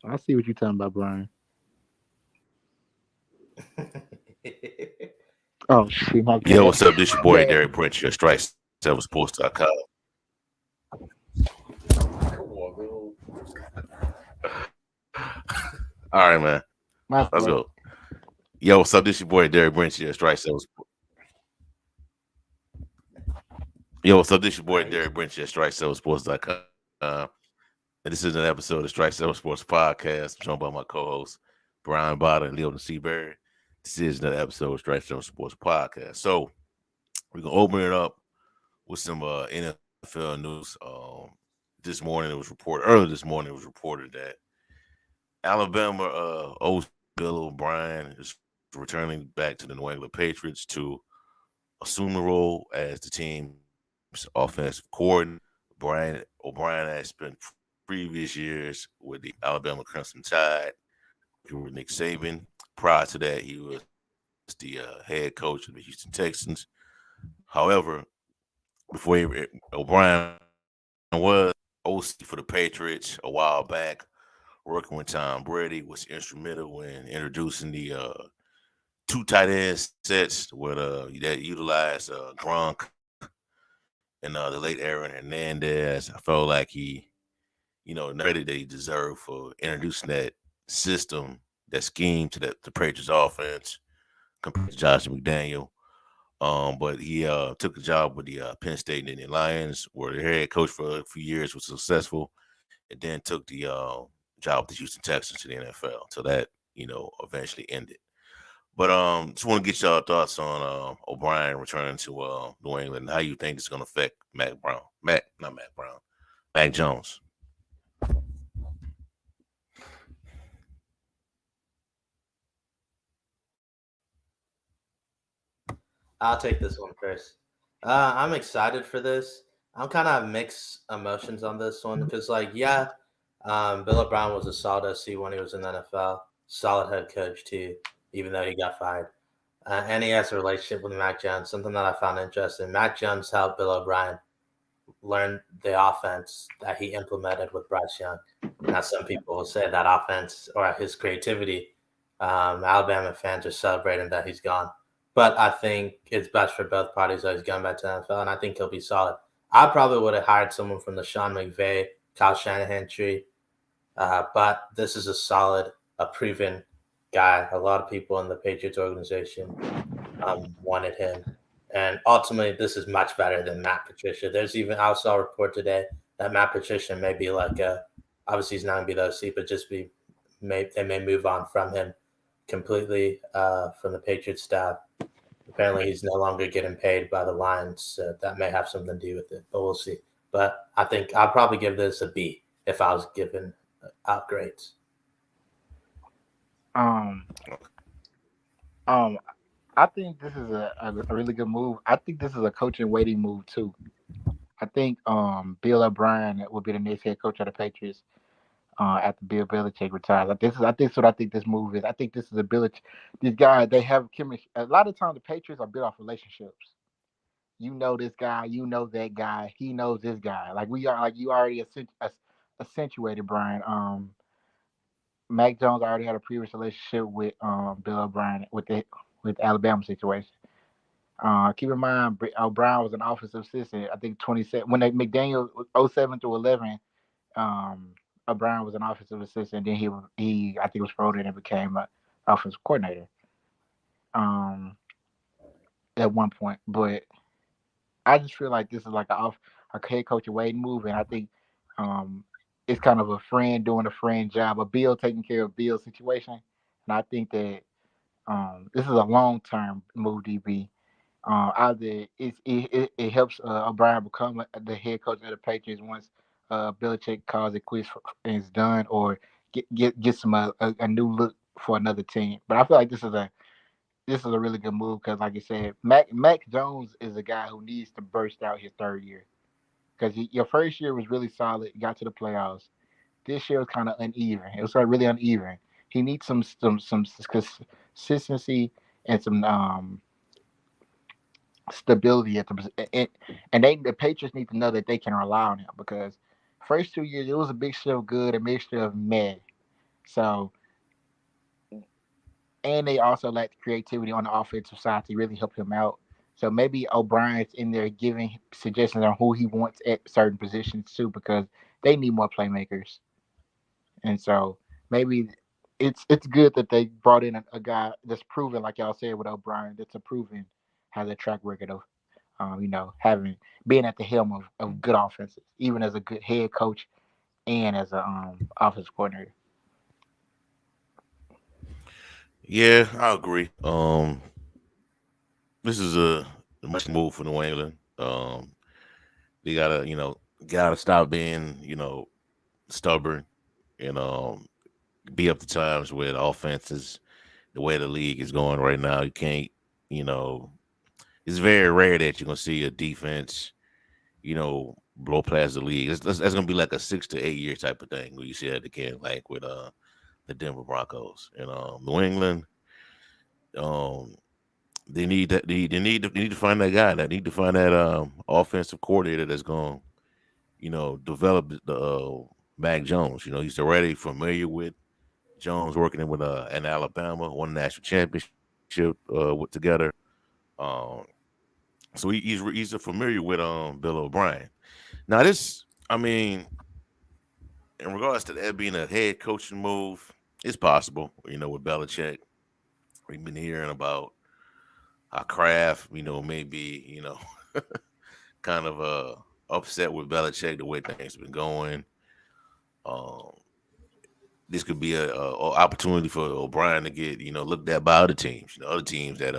I see what you're talking about, Brian. Oh shit, my Yo, bad. what's up? This your boy Bad. Derek Brent, your strike7sports.com. Come on, All right, man. My Let's fault. go. Yo, what's up? This your boy Derek Brent, your strike7. Yo, what's up? This your boy Derek Brent, your strike7sports.com. And this is an episode of Strike 7 Sports Podcast. I'm joined by my co-hosts, Brian Botta and Leon Seaberry. This is another episode of Strike 7 Sports Podcast. So we're gonna open it up with some NFL news. This morning it was reported earlier this morning it was reported that Alabama OC Bill O'Brien is returning back to the New England Patriots to assume the role as the team's offensive coordinator. O'Brien has spent previous years with the Alabama Crimson Tide, working with Nick Saban. Prior to that, he was the head coach of the Houston Texans. However, O'Brien was OC for the Patriots a while back, working with Tom Brady, was instrumental in introducing the two tight end sets that utilized Gronk and the late Aaron Hernandez. I felt like the credit that he deserved for introducing that system, that scheme to the Patriots offense compared to Josh McDaniel. But he took a job with the Penn State and the Lions, where the head coach for a few years was successful, and then took the job with the Houston Texans to the NFL. So that eventually ended. But just want to get y'all thoughts on O'Brien returning to New England and how you think it's going to affect Mac Brown, not Mac Brown, Mac Jones. I'll take this one first. I'm excited for this. I'm kind of mixed emotions on this one because, like, yeah, Bill O'Brien was a solid OC when he was in the NFL, solid head coach too, even though he got fired. And he has a relationship with Mac Jones, something that I found interesting. Mac Jones helped Bill O'Brien learn the offense that he implemented with Bryce Young. Now, some people will say that offense or his creativity, Alabama fans are celebrating that he's gone. But I think it's best for both parties that he's going back to the NFL, and I think he'll be solid. I probably would have hired someone from the Sean McVay, Kyle Shanahan tree, but this is a solid, a proven guy. A lot of people in the Patriots organization wanted him. And ultimately, this is much better than Matt Patricia. I saw a report today that Matt Patricia may be obviously he's not going to be the OC, but they may move on from him completely from the Patriots staff. Apparently, he's no longer getting paid by the Lions, so that may have something to do with it, but we'll see. But I think I'll probably give this a B if I was given out grades. Um, um, I think this is a really good move. I think this is a coaching waiting move too. I think Bill O'Brien will be the next head coach of the Patriots after Bill Belichick retires. This is what I think this move is. I think this is ability. These guys they have chemistry. A lot of times the Patriots are built off relationships. You know this guy, you know that guy, he knows this guy. Like we are, like you already accentuated, Brian. Mac Jones already had a previous relationship with Bill O'Brien with the Alabama situation. Keep in mind, O'Brien was an offensive assistant. I think 27 when they McDaniel was 07 through 11. Um, O'Brien was an offensive assistant. Then he I think was promoted and became an offensive coordinator. Um, at one point, but I just feel like this is like a head coach away move, and I think um, it's kind of a friend doing a friend job, a Bill taking care of Bill's situation, and I think that this is a long term move, DB. Either it helps O'Brien become the head coach of the Patriots once Belichick calls it quits and is done, or gets him a new look for another team. But I feel like this is a really good move because, like I said, Mac Jones is a guy who needs to burst out his third year because your first year was really solid, you got to the playoffs. This year was kind of uneven. It was like really uneven. He needs some consistency and some stability at and the Patriots need to know that they can rely on him because first 2 years it was a mixture of good, a mixture of meh. So, and they also lack the creativity on the offensive side to really help him out. So maybe O'Brien's in there giving suggestions on who he wants at certain positions too, because they need more playmakers. And so maybe it's good that they brought in a guy that's proven, like y'all said with O'Brien, that's a proven has a track record of, having being at the helm of good offenses, even as a good head coach and as a offensive coordinator. Yeah, I agree. This is a much move for New England. They gotta, gotta stop being, stubborn and be up to times with offenses. The way the league is going right now, you can't, you know, it's very rare that you're gonna see a defense, blow past the league. That's gonna be like a 6 to 8 year type of thing where you see that again, like with the Denver Broncos and New England. Um, they need to find that guy. They need to find that offensive coordinator that's going, develop the Mac Jones. He's already familiar with Jones working with in Alabama, won the national championship together. Um, so he's familiar with Bill O'Brien. Now this, I mean, in regards to that being a head coaching move, it's possible. With Belichick, we've been hearing about how Kraft, maybe kind of upset with Belichick the way things have been going. Um, this could be a opportunity for O'Brien to get looked at by other teams. Other teams that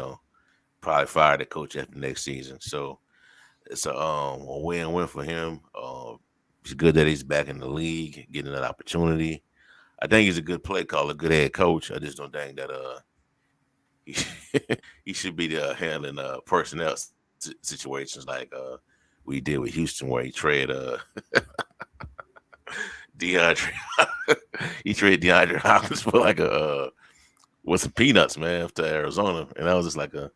probably fire the coach after next season. So it's a win-win for him. It's good that he's back in the league, getting that opportunity. I think he's a good play caller, good head coach. I just don't think that he, he should be handling personnel situations like we did with Houston, where he traded DeAndre. He traded DeAndre Hopkins for like with some peanuts, man, to Arizona, and that was just like that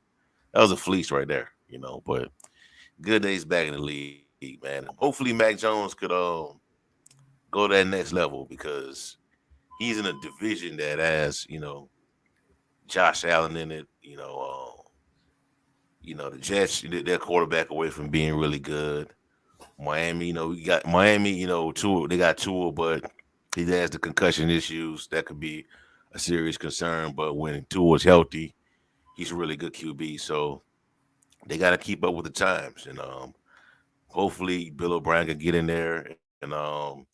was a fleece right there, But good days back in the league, man. Hopefully, Mac Jones could go to that next level because he's in a division that has Josh Allen in it. The Jets, their quarterback away from being really good. Miami, we got Miami, Tua, they got Tua, but he has the concussion issues. That could be a serious concern. But when Tua's healthy, he's a really good QB. So they got to keep up with the times. And hopefully Bill O'Brien can get in there and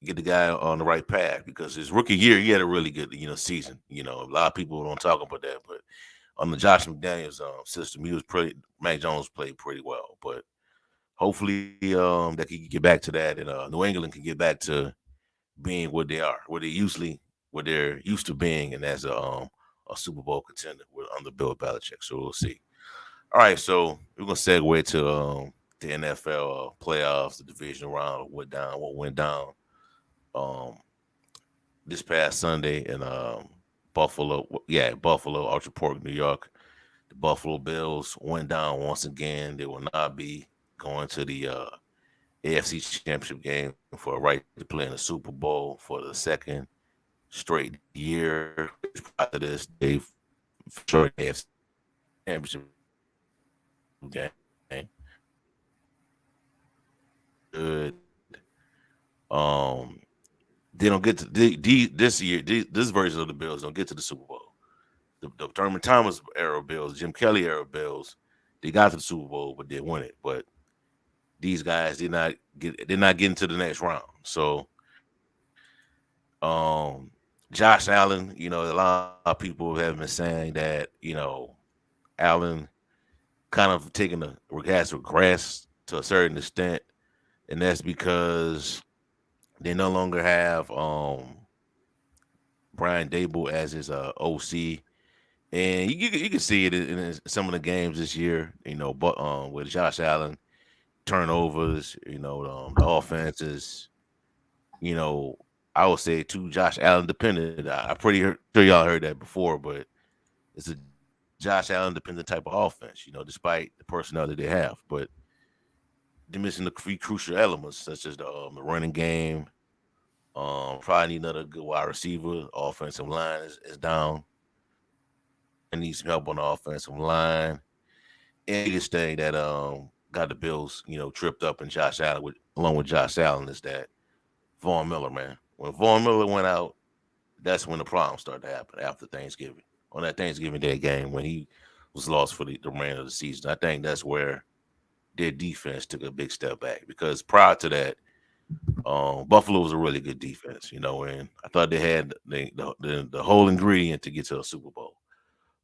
get the guy on the right path because his rookie year, he had a really good, season. A lot of people don't talk about that, but on the Josh McDaniels system, Mac Jones played pretty well. But hopefully, that he can get back to that, and New England can get back to being what they are, what they're used to being, and as a Super Bowl contender under Bill Belichick. So we'll see. All right, so we're gonna segue to the NFL playoffs, the division round, what went down um, this past Sunday in Buffalo. Yeah, Buffalo, Ultra Park, New York. The Buffalo Bills went down once again. They will not be going to the AFC Championship game for a right to play in the Super Bowl for the second straight year. Prior to this, they for sure AFC Championship game. Good. Um, they don't get to this year. This version of the Bills don't get to the Super Bowl. The Thurman Thomas era Bills, Jim Kelly era Bills, they got to the Super Bowl, but didn't win it. But these guys did not get. They're not getting to the next round. So, Josh Allen, a lot of people have been saying that Allen kind of has regressed to a certain extent, and that's because they no longer have Brian Dable as his OC. And you can see it in some of the games this year, but with Josh Allen, turnovers, the offense is, you know, I would say too Josh Allen dependent. I pretty sure y'all heard that before, but it's a Josh Allen dependent type of offense, despite the personnel that they have. But they're missing the three crucial elements such as the running game, Probably need another good wide receiver. Offensive line is down. And need some help on the offensive line. And the biggest thing that got the Bills, tripped up and Josh Allen along with Josh Allen is that Vaughn Miller, man. When Vaughn Miller went out, that's when the problems started to happen after Thanksgiving. On that Thanksgiving Day game when he was lost for the remainder of the season. I think that's where their defense took a big step back because prior to that, Buffalo was a really good defense, and I thought they had the whole ingredient to get to a Super Bowl.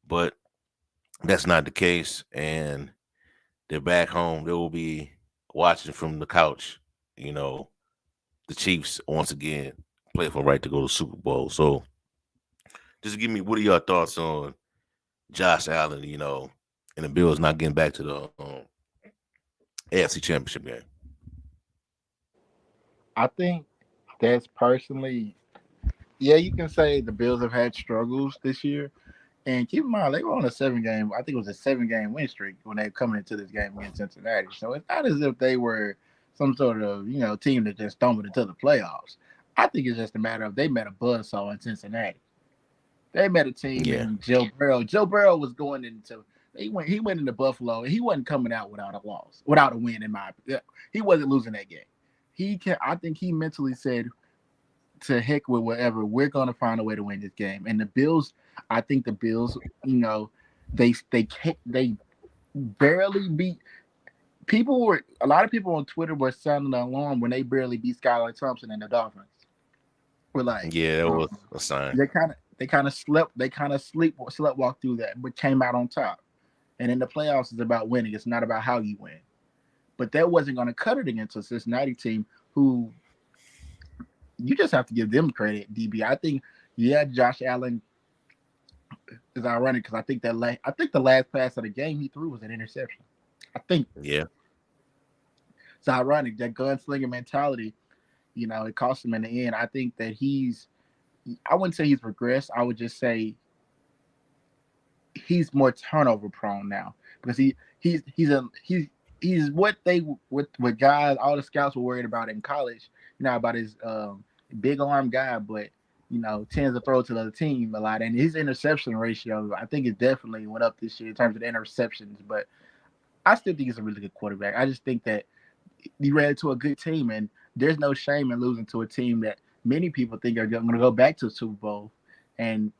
But that's not the case, and they're back home. They will be watching from the couch, you know, the Chiefs once again play for right to go to Super Bowl. So just give me what are your thoughts on Josh Allen, and the Bills not getting back to the AFC Championship game? I think that's personally, yeah, you can say the Bills have had struggles this year. And keep in mind, they were on a 7 game, I think it was a 7 game win streak when they were coming into this game against Cincinnati. So it's not as if they were some sort of, team that just stumbled into the playoffs. I think it's just a matter of they met a buzzsaw in Cincinnati. They met a team Yeah, and Joe Burrow. Joe Burrow was going into he went into Buffalo and he wasn't coming out without a loss, without a win in my he wasn't losing that game. I think he mentally said to heck with whatever. We're gonna find a way to win this game. And the Bills, I think the Bills, they barely beat a lot of people on Twitter were sounding the alarm when they barely beat Skylar Thompson and the Dolphins. We're like, yeah, that was a sign. they kind of slept through that, but came out on top. And in the playoffs, it's about winning. It's not about how you win. But that wasn't going to cut it against a Cincinnati team who you just have to give them credit. DB, I think, yeah, Josh Allen is ironic because I think the last pass of the game he threw was an interception. I think Yeah, it's ironic that gunslinger mentality. It cost him in the end. I think that I wouldn't say he's regressed. I would just say he's more turnover prone now because he's what guys all the scouts were worried about in college. About his big arm guy, but tends to throw to the other team a lot. And his interception ratio, I think, it definitely went up this year in terms of the interceptions. But I still think he's a really good quarterback. I just think that he ran into a good team, and there's no shame in losing to a team that many people think are going to go back to the Super Bowl. And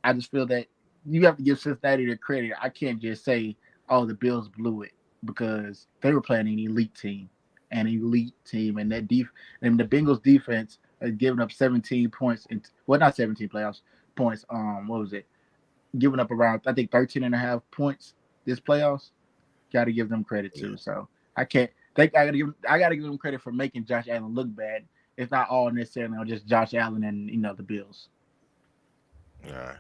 I just feel that you have to give Cincinnati their credit. I can't just say, "Oh, the Bills blew it," because they were playing and and the Bengals defense has given up 17 points. Not 17 playoffs points. What was it? Giving up around I think 13 and a half points this playoffs. Got to give them credit yeah. too. So I can't. I got to give them credit for making Josh Allen look bad. It's not all necessarily on just Josh Allen and the Bills. All right.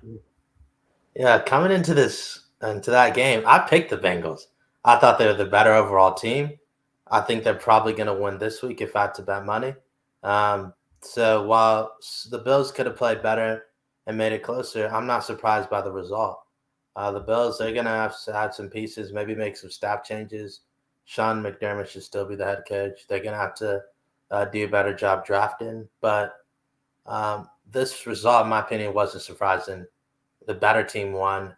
Yeah, coming into that game, I picked the Bengals. I thought they were the better overall team. I think they're probably going to win this week if I had to bet money. So while the Bills could have played better and made it closer, I'm not surprised by the result. The Bills, they're going to have to add some pieces, maybe make some staff changes. Sean McDermott should still be the head coach. They're going to have to do a better job drafting. But this result, in my opinion, wasn't surprising. The better team won,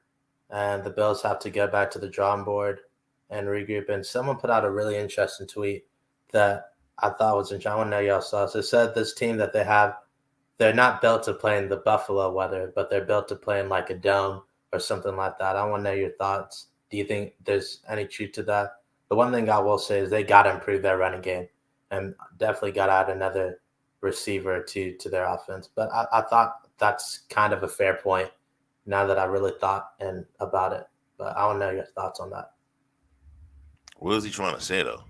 and the Bills have to go back to the drawing board and regroup. And someone put out a really interesting tweet that I thought was interesting. I want to know y'all's thoughts. It said this team that they have, they're not built to play in the Buffalo weather, but they're built to play in like a dome or something like that. I want to know your thoughts. Do you think there's any truth to that? The one thing I will say is they got to improve their running game and definitely got to add another receiver to their offense. But I thought that's kind of a fair point now that I really thought about it. But I want to know your thoughts on that. What is he trying to say though?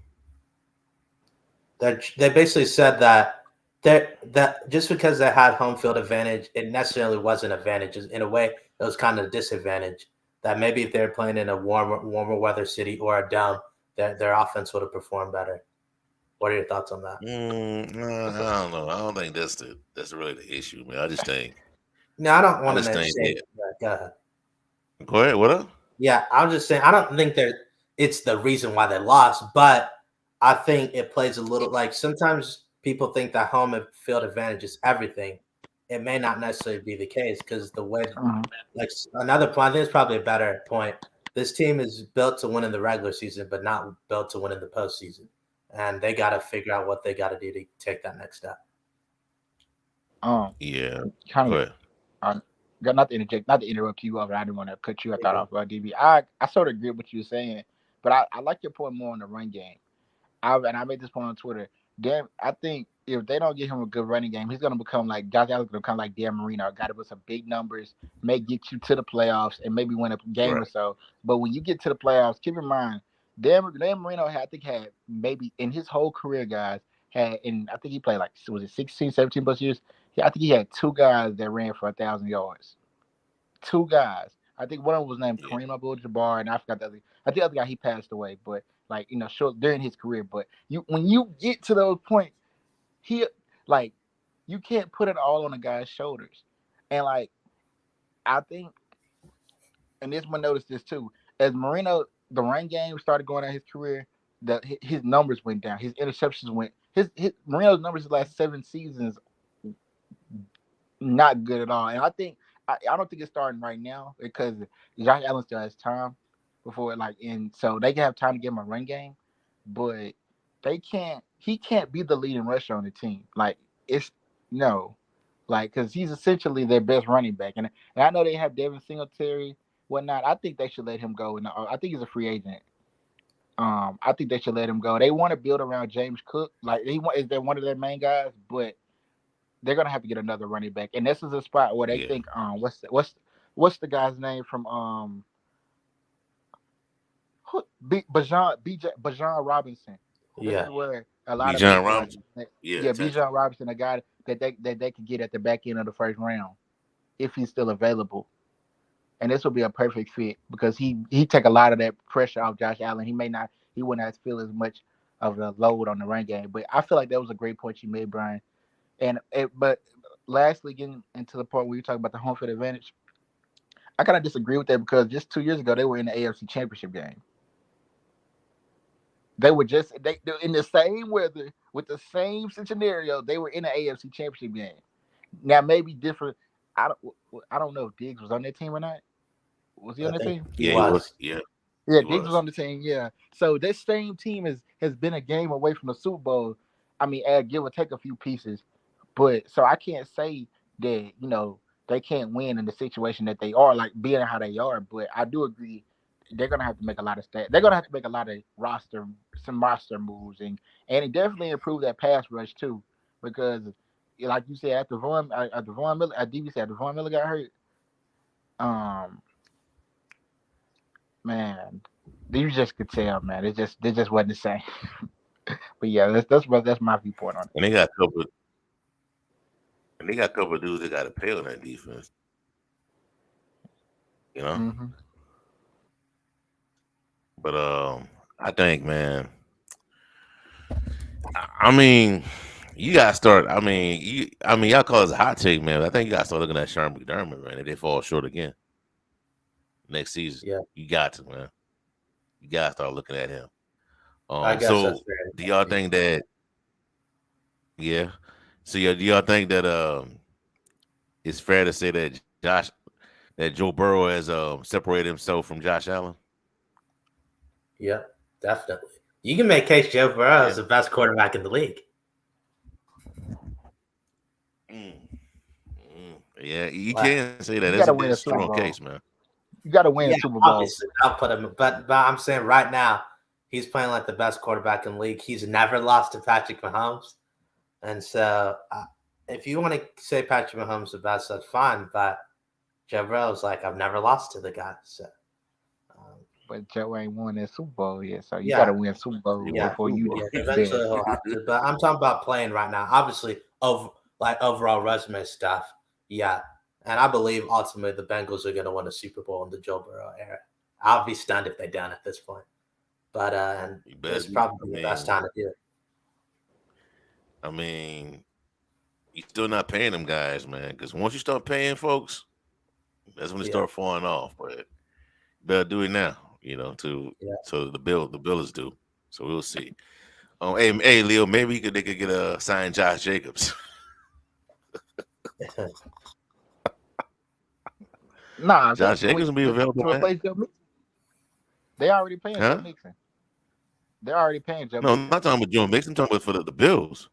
They basically said that just because they had home field advantage, it necessarily wasn't advantage. In a way, it was kind of a disadvantage. That maybe if they're playing in a warmer weather city or a dome, their offense would have performed better. What are your thoughts on that? I don't know. I don't think that's really the issue, man. No, I don't I want to just think say. Go ahead. go ahead. What up? Yeah, I was just saying. I don't think it's the reason why they lost, but I think it plays a little like sometimes people think that home field advantage is everything. It may not necessarily be the case because the way, Mhm. like another point, I think it's probably a better point. This team is built to win in the regular season, but not built to win in the postseason. And they got to figure out what they got to do to take that next step. Um, Yeah. kind Go of. ahead. Um, got not to interject, not to interrupt you, over. I didn't want to cut you. I thought off, DB. I sort of agree with what you were saying, but I like your point more on the run game. I made this point on Twitter. Damn, I think if they don't get him a good running game, he's gonna become like Josh Allen's gonna become like Dan Marino, a guy that with some big numbers, may get you to the playoffs and maybe win a game or Right. so. But when you get to the playoffs, keep in mind, Dan Marino had maybe in his whole career, guys, had and I think he played like was it 16, 17 plus years. I think he had two guys that ran for 1,000 yards. Two guys. I think one of them was named Yeah. Kareem Abdul-Jabbar, and I forgot the other. I think the other guy he passed away, but like short during his career. But when you get to those points, he like you can't put it all on a guy's shoulders. And like I think, and this one noticed this too, as Marino the run game started going out his career, his numbers went down. His interceptions went. His Marino's numbers the last 7 seasons not good at all. And I don't think it's starting right now because Josh Allen still has time before and so they can have time to get him a run game, but they can't. He can't be the leading rusher on the team. Like it's no, like because he's essentially their best running back. And I know they have Devin Singletary, whatnot. I think they should let him go. And I think he's a free agent. I think they should let him go. They want to build around James Cook. Like is that one of their main guys, but they're gonna have to get another running back, and this is a spot where they Yeah. think what's the guy's name from Bajan Robinson. This Yeah, is where a lot of Bijan people are. Robinson. Yeah. Yeah, Texas. Bijan Robinson, a guy that they could get at the back end of the first round if he's still available, and this would be a perfect fit because he take a lot of that pressure off Josh Allen. He wouldn't have to feel as much of the load on the run game. But I feel like that was a great point you made, Brian. But lastly, getting into the part where you talk about the home field advantage, I kind of disagree with that because just 2 years ago they were in the AFC Championship game. They were they in the same weather with the same scenario. They were in the AFC Championship game. Now maybe different. I don't know if Diggs was on that team or not. Was he I on that think team? he Yeah, he was. was. Yeah, Yeah, he Diggs was was. on the team. Yeah, so this same team has been a game away from the Super Bowl. I mean, give or take a few pieces, but so I can't say that they can't win in the situation that they are, like being how they are. But I do agree they're gonna have to make a lot of They're gonna have to make a lot of some roster moves, and it definitely improve that pass rush too, because like you said, after Von Miller, DB said after Von Miller got hurt, um, man, you just could tell, man, it just wasn't the same. But yeah, that's my viewpoint on it. And they got a couple. And they got a couple of dudes that got to pay on that defense. You know. Hmm. But I think, man. I mean, you gotta start. I mean, y'all call it a hot take, man. But I think you gotta start looking at Sean McDermott, man. If they fall short again next season, Yeah, you got to, man. You gotta start looking at him. I guess So that's fair. do y'all think that? Yeah. So yeah, do y'all think that it's fair to say that Joe Burrow has separated himself from Josh Allen? Yeah, definitely. You can make case Joe Burrow is Yeah. the best quarterback in the league. Mm. Yeah, you Like, can say that. You That's got to a win a strong Super case, Bowl. man. You got to win a yeah, Super Bowl. obviously I'll put him, but I'm saying right now he's playing like the best quarterback in the league. He's never lost to Patrick Mahomes, and so if you want to say Patrick Mahomes is the best, that's fine. But Joe Burrow's like I've never lost to the guy. So But Joe ain't won that Super Bowl yet, so you got yeah, to win Super Bowl He won yeah, before Super you Bowl. yeah. bet. Eventually he'll have to. But I'm talking about playing right now. Obviously, overall resume stuff. Yeah, and I believe ultimately the Bengals are going to win a Super Bowl in the Joe Burrow era. I'll be stunned if they don't at this point. But and You this better is be. probably the best time to do it. I mean, you still not paying them guys, man. Because once you start paying folks, that's when they Yeah, start falling off. But you better do it now, to yeah. so the billers do. So we'll see. Hey, Leo, maybe they could get a signed Josh Jacobs. Nah, Josh Jacobs will be available, to man. replace Joe Mixon. They already paying Joe Huh? Mixon. They're already paying Joe No, I'm Mixon. not talking about Joe Mixon. I'm talking about for the Bills.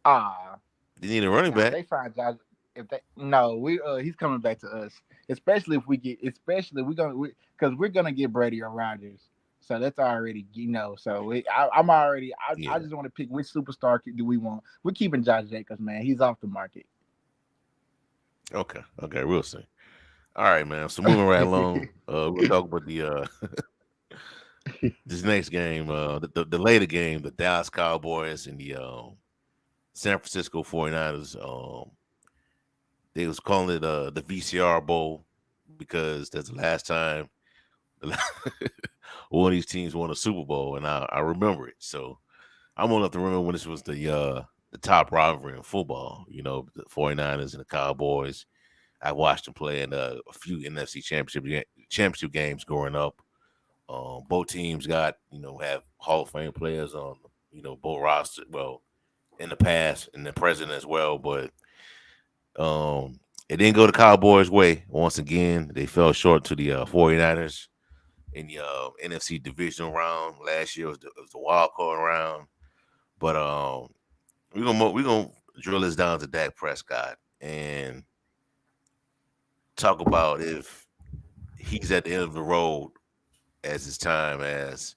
Ah, They need a running nah, if back. they sign Josh, if they no, we he's coming back to us. Especially if we get, especially because we're gonna get Brady or Rodgers. So that's already So I'm already. I Yeah. just want to pick which superstar do we want. We're keeping Josh Jacobs, man. He's off the market. Okay. Okay. We'll see. All right, man. So moving right along, we'll talk about the this next game, the later game, the Dallas Cowboys and the San Francisco 49ers. They was calling it the VCR Bowl because that's the last time one of these teams won a Super Bowl, and I remember it. So I'm old enough to remember when this was the top rivalry in football. You know, the 49ers and the Cowboys. I watched them play in a few NFC championship games growing up. Both teams got have Hall of Fame players on both rosters. Well, in the past and the present as well, but um, it didn't go the Cowboys' way. Once again, they fell short to the 49ers in the NFC divisional round. Last year was the wild card round, but we're gonna drill this down to Dak Prescott and talk about if he's at the end of the road as his time as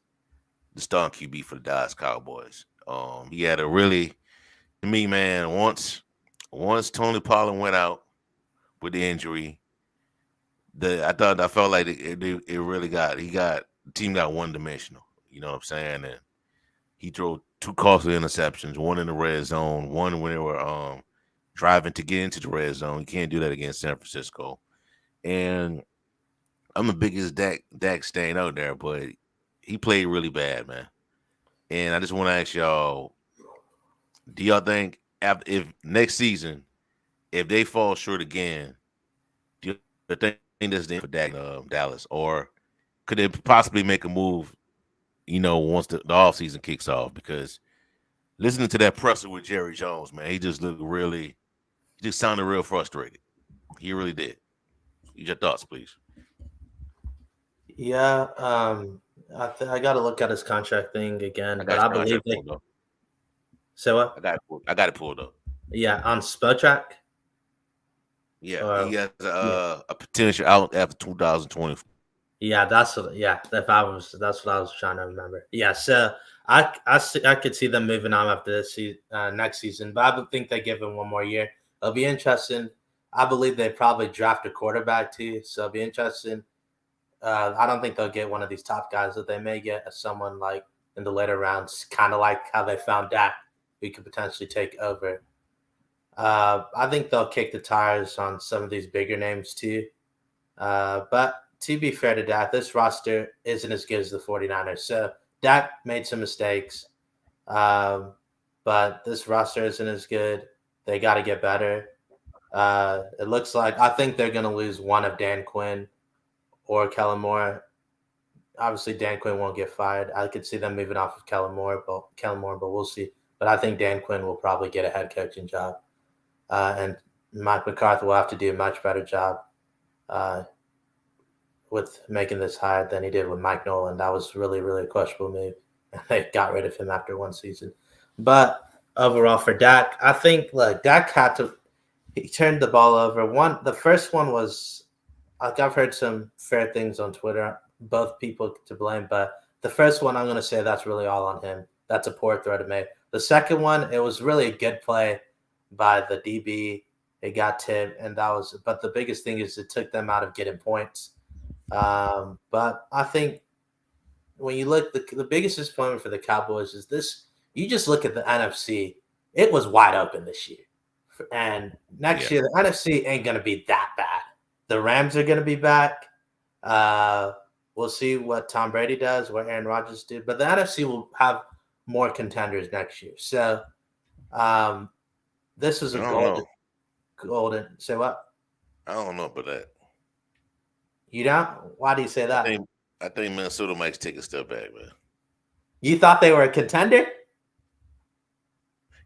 the starting QB for the Dallas Cowboys. He had a really, to me, man, once Tony Pollard went out with the injury, I felt like it really the team got one dimensional. You know what I'm saying? And he threw two costly interceptions, one in the red zone, one when they were driving to get into the red zone. You can't do that against San Francisco. And I'm the biggest Dak stain out there, but he played really bad, man. And I just want to ask y'all, do y'all think if next season, if they fall short again, do you think that's the end for Dak Dallas, or could they possibly make a move? Once the off season kicks off, because listening to that presser with Jerry Jones, man, he just looked really, he just sounded real frustrated. He really did. Your thoughts, please. Yeah, I got to look at his contract thing I again, but got his I believe contract they. pulled up. So what? I got it pulled up. Yeah, on Spotrac. Yeah, he Or has yeah, a potential out after 2024. yeah, that's what. Yeah, that's what I was trying to remember. Yeah, so I could see them moving on after next season, but I would think they give him one more year. It'll be interesting. I believe they probably draft a quarterback too, so it'll be interesting. I don't think they'll get one of these top guys, that they may get someone like in the later rounds, kind of like how they found Dak, who could potentially take over. I think they'll kick the tires on some of these bigger names too. But to be fair to Dak, this roster isn't as good as the 49ers. So Dak made some mistakes, um, but this roster isn't as good. They got to get better. It looks like I think they're going to lose one of Dan Quinn or Kellen Moore. Obviously, Dan Quinn won't get fired. I could see them moving off of Kellen Moore, but we'll see. But I think Dan Quinn will probably get a head coaching job, and Mike McCarthy will have to do a much better job uh, with making this hire than he did with Mike Nolan. That was really, really a questionable move. They got rid of him after one season. But overall, for Dak, I think Dak had to. He turned the ball over. The first one was, like, I've heard some fair things on Twitter. Both people to blame, but the first one, I'm going to say that's really all on him. That's a poor throw to make. The second one, it was really a good play by the DB. It got tipped, and that was. But the biggest thing is it took them out of getting points. But I think when you look, the biggest disappointment for the Cowboys is this. You just look at the NFC; it was wide open this year, and next Yeah. year the NFC ain't going to be that bad. The Rams are going to be back. Uh, we'll see what Tom Brady does, what Aaron Rodgers did, but the NFC will have more contenders next year. So um, this is I a don't know. golden. Say what? I don't know about that. You don't? Why do you say I that? think I think Minnesota might take a step back, man. You thought they were a contender?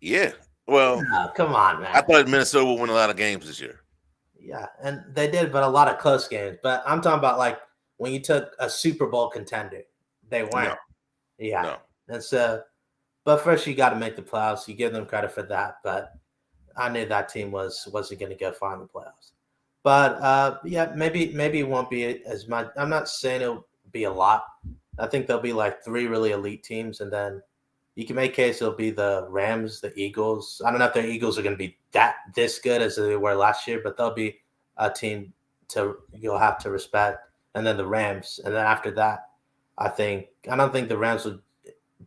Yeah. Well, Oh, come on, I man. thought Minnesota would win a lot of games this year. Yeah, and they did, but a lot of close games. But I'm talking about like when you took a Super Bowl contender, they No, weren't. Yeah, no. and so, but first you got to make the playoffs. You give them credit for that, but I knew that team wasn't going to go far in the playoffs. But yeah, maybe it won't be as much. I'm not saying it'll be a lot. I think there'll be like three really elite teams, and then you can make case it'll be the Rams, the Eagles. I don't know if the Eagles are going to be this good as they were last year, but they'll be a team to you'll have to respect. And then the Rams, and then after that, I don't think the Rams would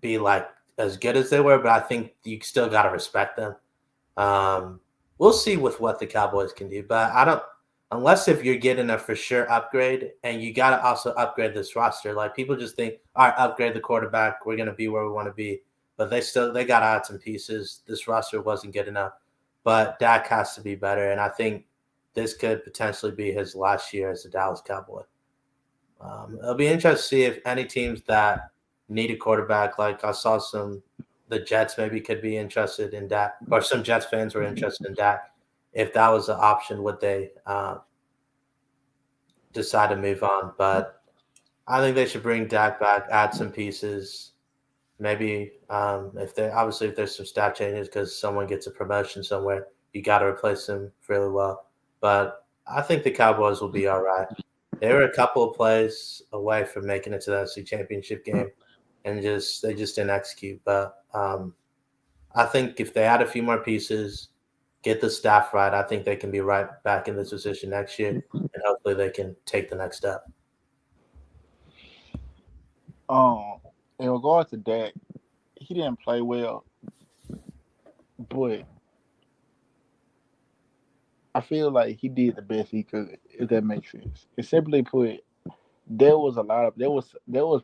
be like as good as they were, but I think you still got to respect them. Um, we'll see with what the Cowboys can do, but I don't unless if you're getting a for sure upgrade, and you got to also upgrade this roster. Like people just think, all right, upgrade the quarterback, we're gonna be where we want to be, but they got to add some pieces. This roster wasn't good enough, but Dak has to be better, and I think this could potentially be his last year as a Dallas Cowboy. It'll be interesting to see if any teams that need a quarterback, like I saw the Jets maybe could be interested in Dak, or some Jets fans were interested in Dak. If that was an option, would they decide to move on? But I think they should bring Dak back, add some pieces. Maybe if they obviously if there's some staff changes because someone gets a promotion somewhere, you got to replace them really well. But I think the Cowboys will be all right. They were a couple of plays away from making it to the NFC Championship game, and they just didn't execute. But I think if they add a few more pieces, get the staff right, I think they can be right back in this position next year, and hopefully they can take the next step. Um, in regards to Dak, he didn't play well, but I feel like he did the best he could, if that makes sense. And simply put, there was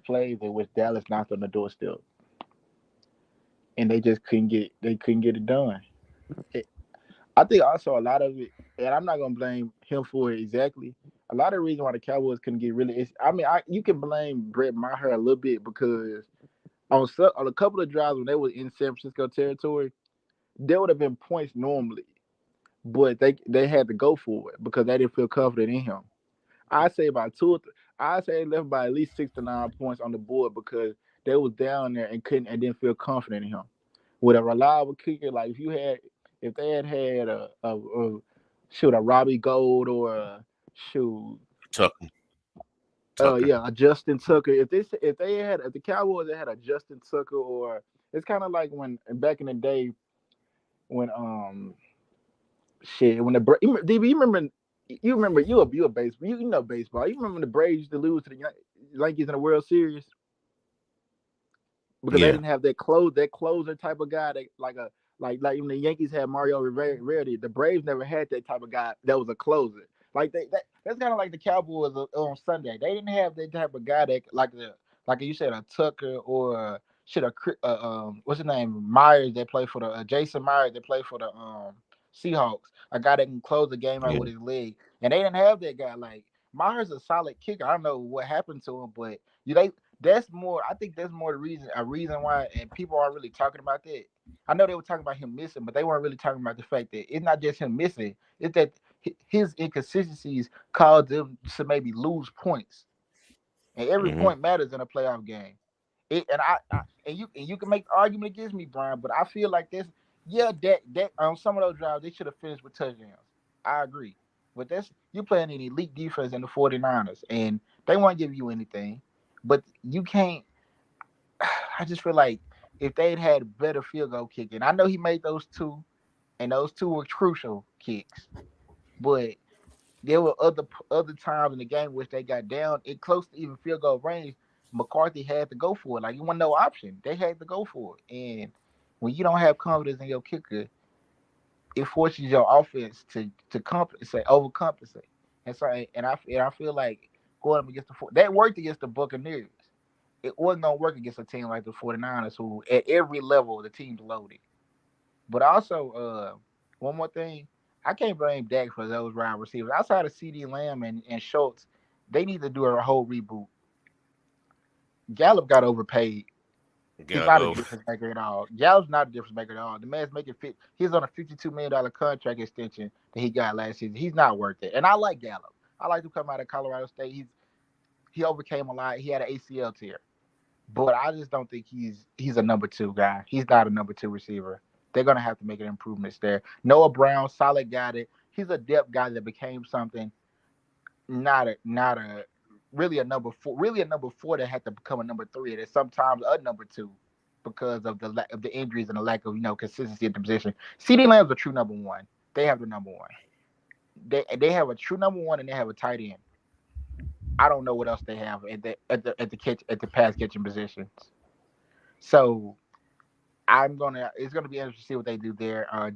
plays in which Dallas knocked on the doorstep, and they couldn't get it done. It, I think also a lot of it, and I'm not gonna blame him for it exactly. A lot of the reason why the Cowboys couldn't get really, I mean, you can blame Brett Maher a little bit because on a couple of drives when they were in San Francisco territory, there would have been points normally, but they had to go for it because they didn't feel confident in him. I say about I say they left by at least 6 to 9 points on the board because they was down there and couldn't and didn't feel confident in him. With a reliable kicker, like if they had a Robbie Gold or shoot Tucker. Tucker. yeah, a Justin Tucker. If the Cowboys had a Justin Tucker, or it's kind of like when back in the day when shit when DB, you a baseball, you know baseball. You remember when the Braves used to lose to the Yankees in the World Series because they Yeah. didn't have that closer type of guy that like when the Yankees had Mario Rivera, the Braves never had that type of guy that was a closer. Like that's kind of like the Cowboys on Sunday. They didn't have that type of guy that like you said a Tucker or shit what's his name Myers that played for the Jason Myers that played for the Seahawks. A guy that can close the game out Yeah. with his leg, and they didn't have that guy. Like Myers is a solid kicker. I don't know what happened to him, but they that's more. I think that's more a reason why, and people aren't really talking about that. I know they were talking about him missing, but they weren't really talking about the fact that it's not just him missing. It's that his inconsistencies caused them to maybe lose points, and every Hmm. point matters in a playoff game. And you can make the argument against me, Brian, but I feel like this. Yeah, that on some of those drives they should have finished with touchdowns. I agree, but that's you playing an elite defense in the 49ers, and they won't give you anything. But you can't. I just feel like if they'd had better field goal kicking, I know he made those two, and those two were crucial kicks. But there were other times in the game which they got down in close to even field goal range. McCarthy had to go for it. Like it wasn't no option. They had to go for it. And when you don't have confidence in your kicker, it forces your offense to compensate, overcompensate. And I feel like going up against that worked against the Buccaneers. It wasn't gonna work against a team like the 49ers who at every level the team's loaded. But also, one more thing, I can't blame Dak for those wide receivers. Outside of CD Lamb and Schultz, they need to do a whole reboot. Gallup got overpaid. He's not a Gotta go. difference maker at all. Gallup's not a difference maker at all. The man's making fit. He's on a $52 million contract extension that he got last season. He's not worth it. And I like Gallup. I like to come out of Colorado State. He overcame a lot. He had an ACL tear, but I just don't think he's a number two guy. He's not a number two receiver. They're gonna have to make an improvements there. Noah Brown, solid guy. He's a depth guy that became something. Not a really a number four. Really a number four that had to become a number three. And sometimes a number two because of the lack of the injuries and the lack of consistency at the position. CD Lamb's a true number one. They have the number one. They have a true number one and they have a tight end. I don't know what else they have at the pass catching positions. So it's gonna be interesting to see what they do there. I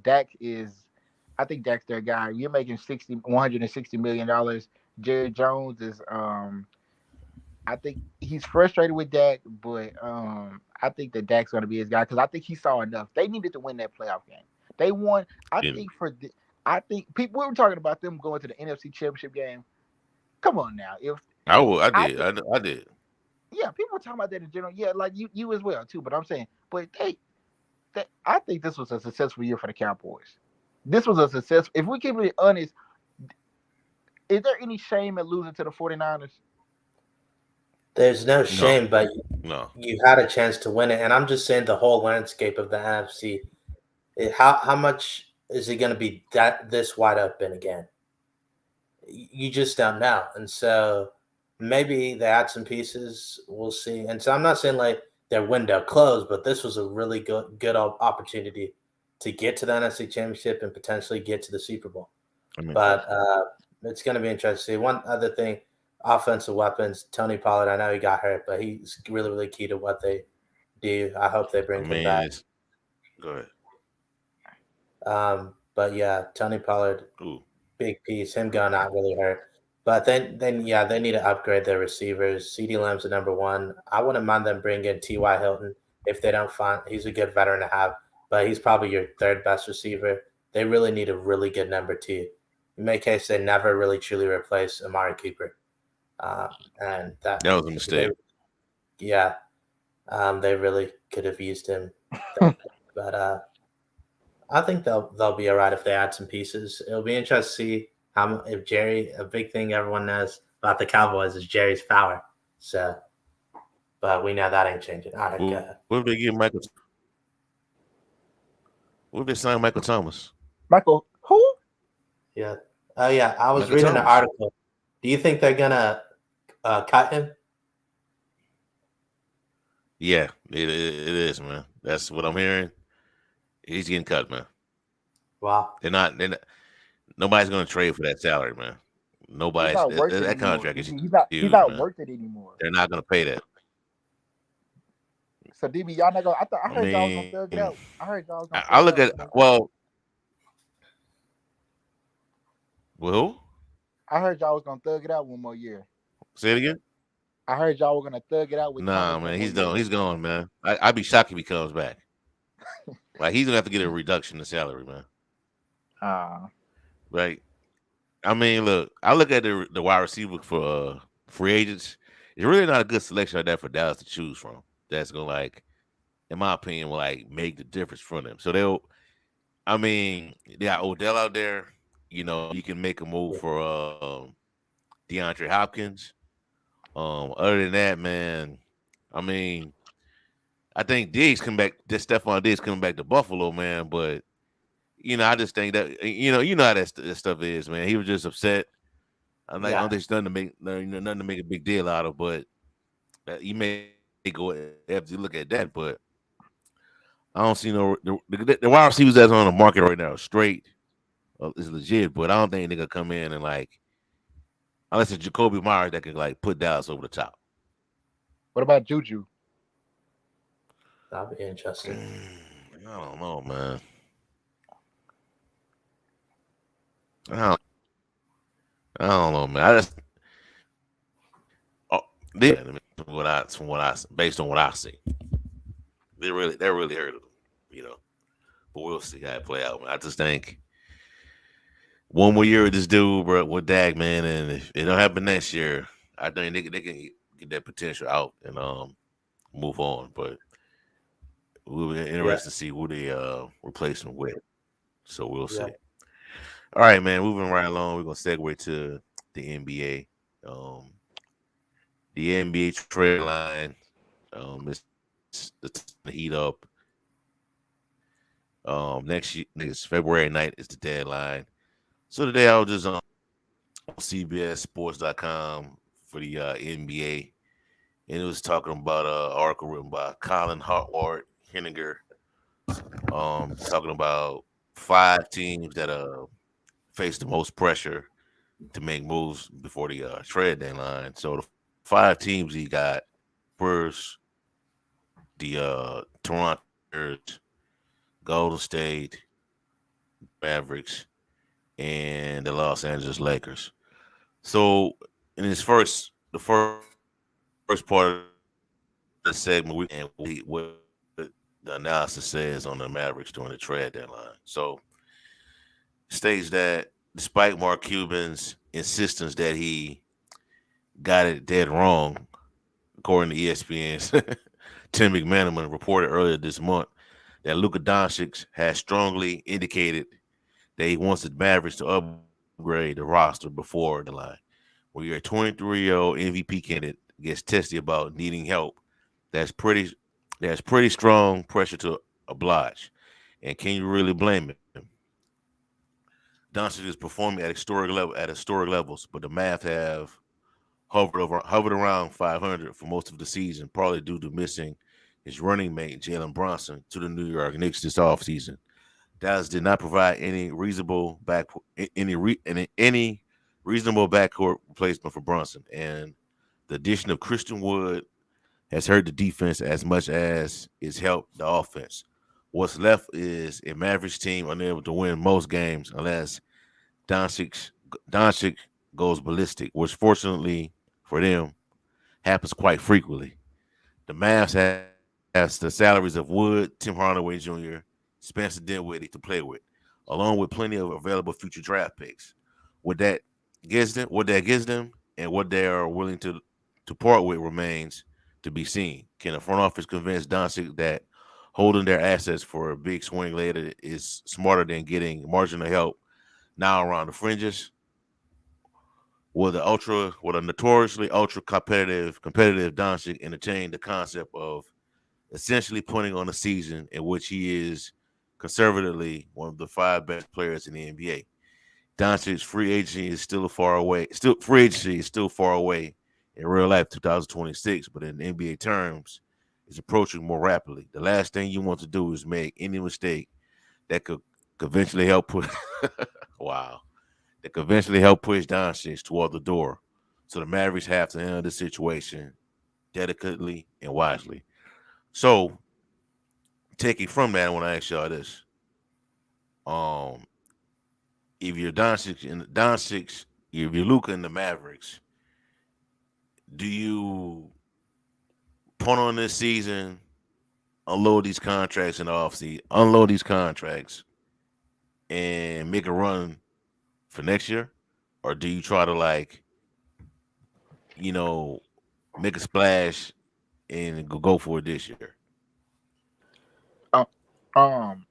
think Dak's their guy. You're making 160 million dollars. Jerry Jones is I think he's frustrated with Dak, but I think that Dak's gonna be his guy because I think he saw enough. They needed to win that playoff game. They won. Yeah. I think people we were talking about them going to the NFC Championship game. Come on now, if I did. I did. yeah, people were talking about that in general. Yeah, like you as well too. But I'm saying, but I think this was a successful year for the Cowboys. This was a success. If we can be honest, is there any shame at losing to the 49ers? There's no No. shame, but No. you had a chance to win it. And I'm just saying the whole landscape of the NFC. How much is it going to be this wide open again? You just don't know. And so maybe they add some pieces. We'll see. And so I'm not saying like their window closed, but this was a really good opportunity to get to the NFC Championship and potentially get to the Super Bowl. I mean, But it's going to be interesting to see. One other thing, offensive weapons, Tony Pollard, I know he got hurt, but he's really, really key to what they do. I hope they bring him back. Go ahead. But yeah, Tony Pollard, Ooh. big piece. Him going out really hurt. But then they need to upgrade their receivers. CeeDee Lamb's the number one. I wouldn't mind them bringing T.Y. Hilton if they don't find – he's a good veteran to have, but he's probably your third best receiver. They really need a really good number two. In my case, they never really truly replace Amari Cooper. And that was a mistake. They really could have used him. But I think they'll be all right if they add some pieces. It'll be interesting to see if Jerry, a big thing everyone knows about the Cowboys is Jerry's power. So, but we know that ain't changing. All right, go ahead. What if they get Michael? What if they sign Michael Thomas? Michael, who? Yeah. Oh, yeah. I was Michael reading Thomas. an article. Do you think they're going to cut him? Yeah, it is, man. That's what I'm hearing. He's getting cut, man. Wow. They're not. Nobody's going to trade for that salary, man. Nobody's He's not worth it that anymore. contract is He's huge, not man. worth it anymore. They're not going to pay that. So DB, y'all not gonna. I heard y'all was gonna thug it out. I heard y'all was gonna. I look at well, who? I heard y'all was gonna thug it out one more year. Say it again. I heard y'all were gonna thug it out with. Nah, Thomas man, he's one more done. year. He's gone, man. I'd be shocked if he comes back. Like he's gonna have to get a reduction in salary, man. Right. I mean, look, I look at the wide receiver for free agents. It's really not a good selection like that for Dallas to choose from. That's gonna in my opinion, will make the difference for them. So they got Odell out there. You know, you can make a move for DeAndre Hopkins. Other than that, man, I mean, I think Diggs coming back. This Stephon Diggs coming back to Buffalo, man. But I just think that you know how that stuff is, man. He was just upset. I don't think it's nothing to make a big deal out of. But you may go after you look at that, but I don't see the wide receivers that's on the market right now straight is legit, but I don't think they're gonna come in and unless it's Jacoby Myers that can put Dallas over the top. What about Juju? That'd be interesting. I don't know, man. I don't know, man. I just based on what I see, they really hurt him, But we'll see how it play out. Man. I just think one more year with this dude, bro, with Dak, man, and if it don't happen next year, I think they can get that potential out and move on. But We'll be Yeah, interested to see who they replace him with. So we'll yeah. see. All right, man. Moving right along, we're gonna segue to the NBA. Um, the NBA trade line. It's the time to heat up. Next February 9th is the deadline. So today I was just on CBSSports.com for the NBA, and it was talking about an article written by Colin Hartward Henniger, talking about five teams that face the most pressure to make moves before the trade deadline. So the five teams he got: Spurs, the Toronto Raptors, Golden State, Mavericks, and the Los Angeles Lakers. So in the first part of the segment, we and what the analysis says on the Mavericks during the trade deadline. So states that despite Mark Cuban's insistence that he got it dead wrong, according to ESPN's Tim McManaman reported earlier this month that Luka Doncic has strongly indicated that he wants the Mavericks to upgrade the roster before the deadline. When you're a 23-year-old MVP candidate gets testy about needing help, that's pretty that's pretty strong pressure to oblige. And can you really blame him? Doncic is performing at historic levels, but the Mavs have hovered around 500 for most of the season, partly due to missing his running mate Jalen Brunson to the New York Knicks this offseason. Dallas did not provide any reasonable backcourt replacement for Brunson, and the addition of Christian Wood has hurt the defense as much as it's helped the offense. What's left is a Mavericks team unable to win most games unless Doncic Doncic goes ballistic, which fortunately for them happens quite frequently. The Mavs has the salaries of Wood, Tim Hardaway Jr., Spencer Dinwiddie to play with, along with plenty of available future draft picks. What that what that gives them, and what they are willing to part with remains to be seen. Can the front office convince Doncic that holding their assets for a big swing later is smarter than getting marginal help now around the fringes? Will a notoriously ultra competitive Doncic entertain the concept of essentially putting on a season in which he is conservatively one of the five best players in the NBA? Doncic's free agency is still far away. Still free agency is still far away in real life, 2026, but in NBA terms, is approaching more rapidly. The last thing you want to do is make any mistake that could eventually help put wow that could eventually help push Doncic toward the door. So the Mavericks have to handle the situation delicately and wisely. So taking from that, I want to ask y'all this: um, if you're if you're Luka in the Mavericks, do you punt on this season, unload these contracts in the offseason, unload these contracts, and make a run for next year, or do you try to you know make a splash and go for it this year? Uh, um,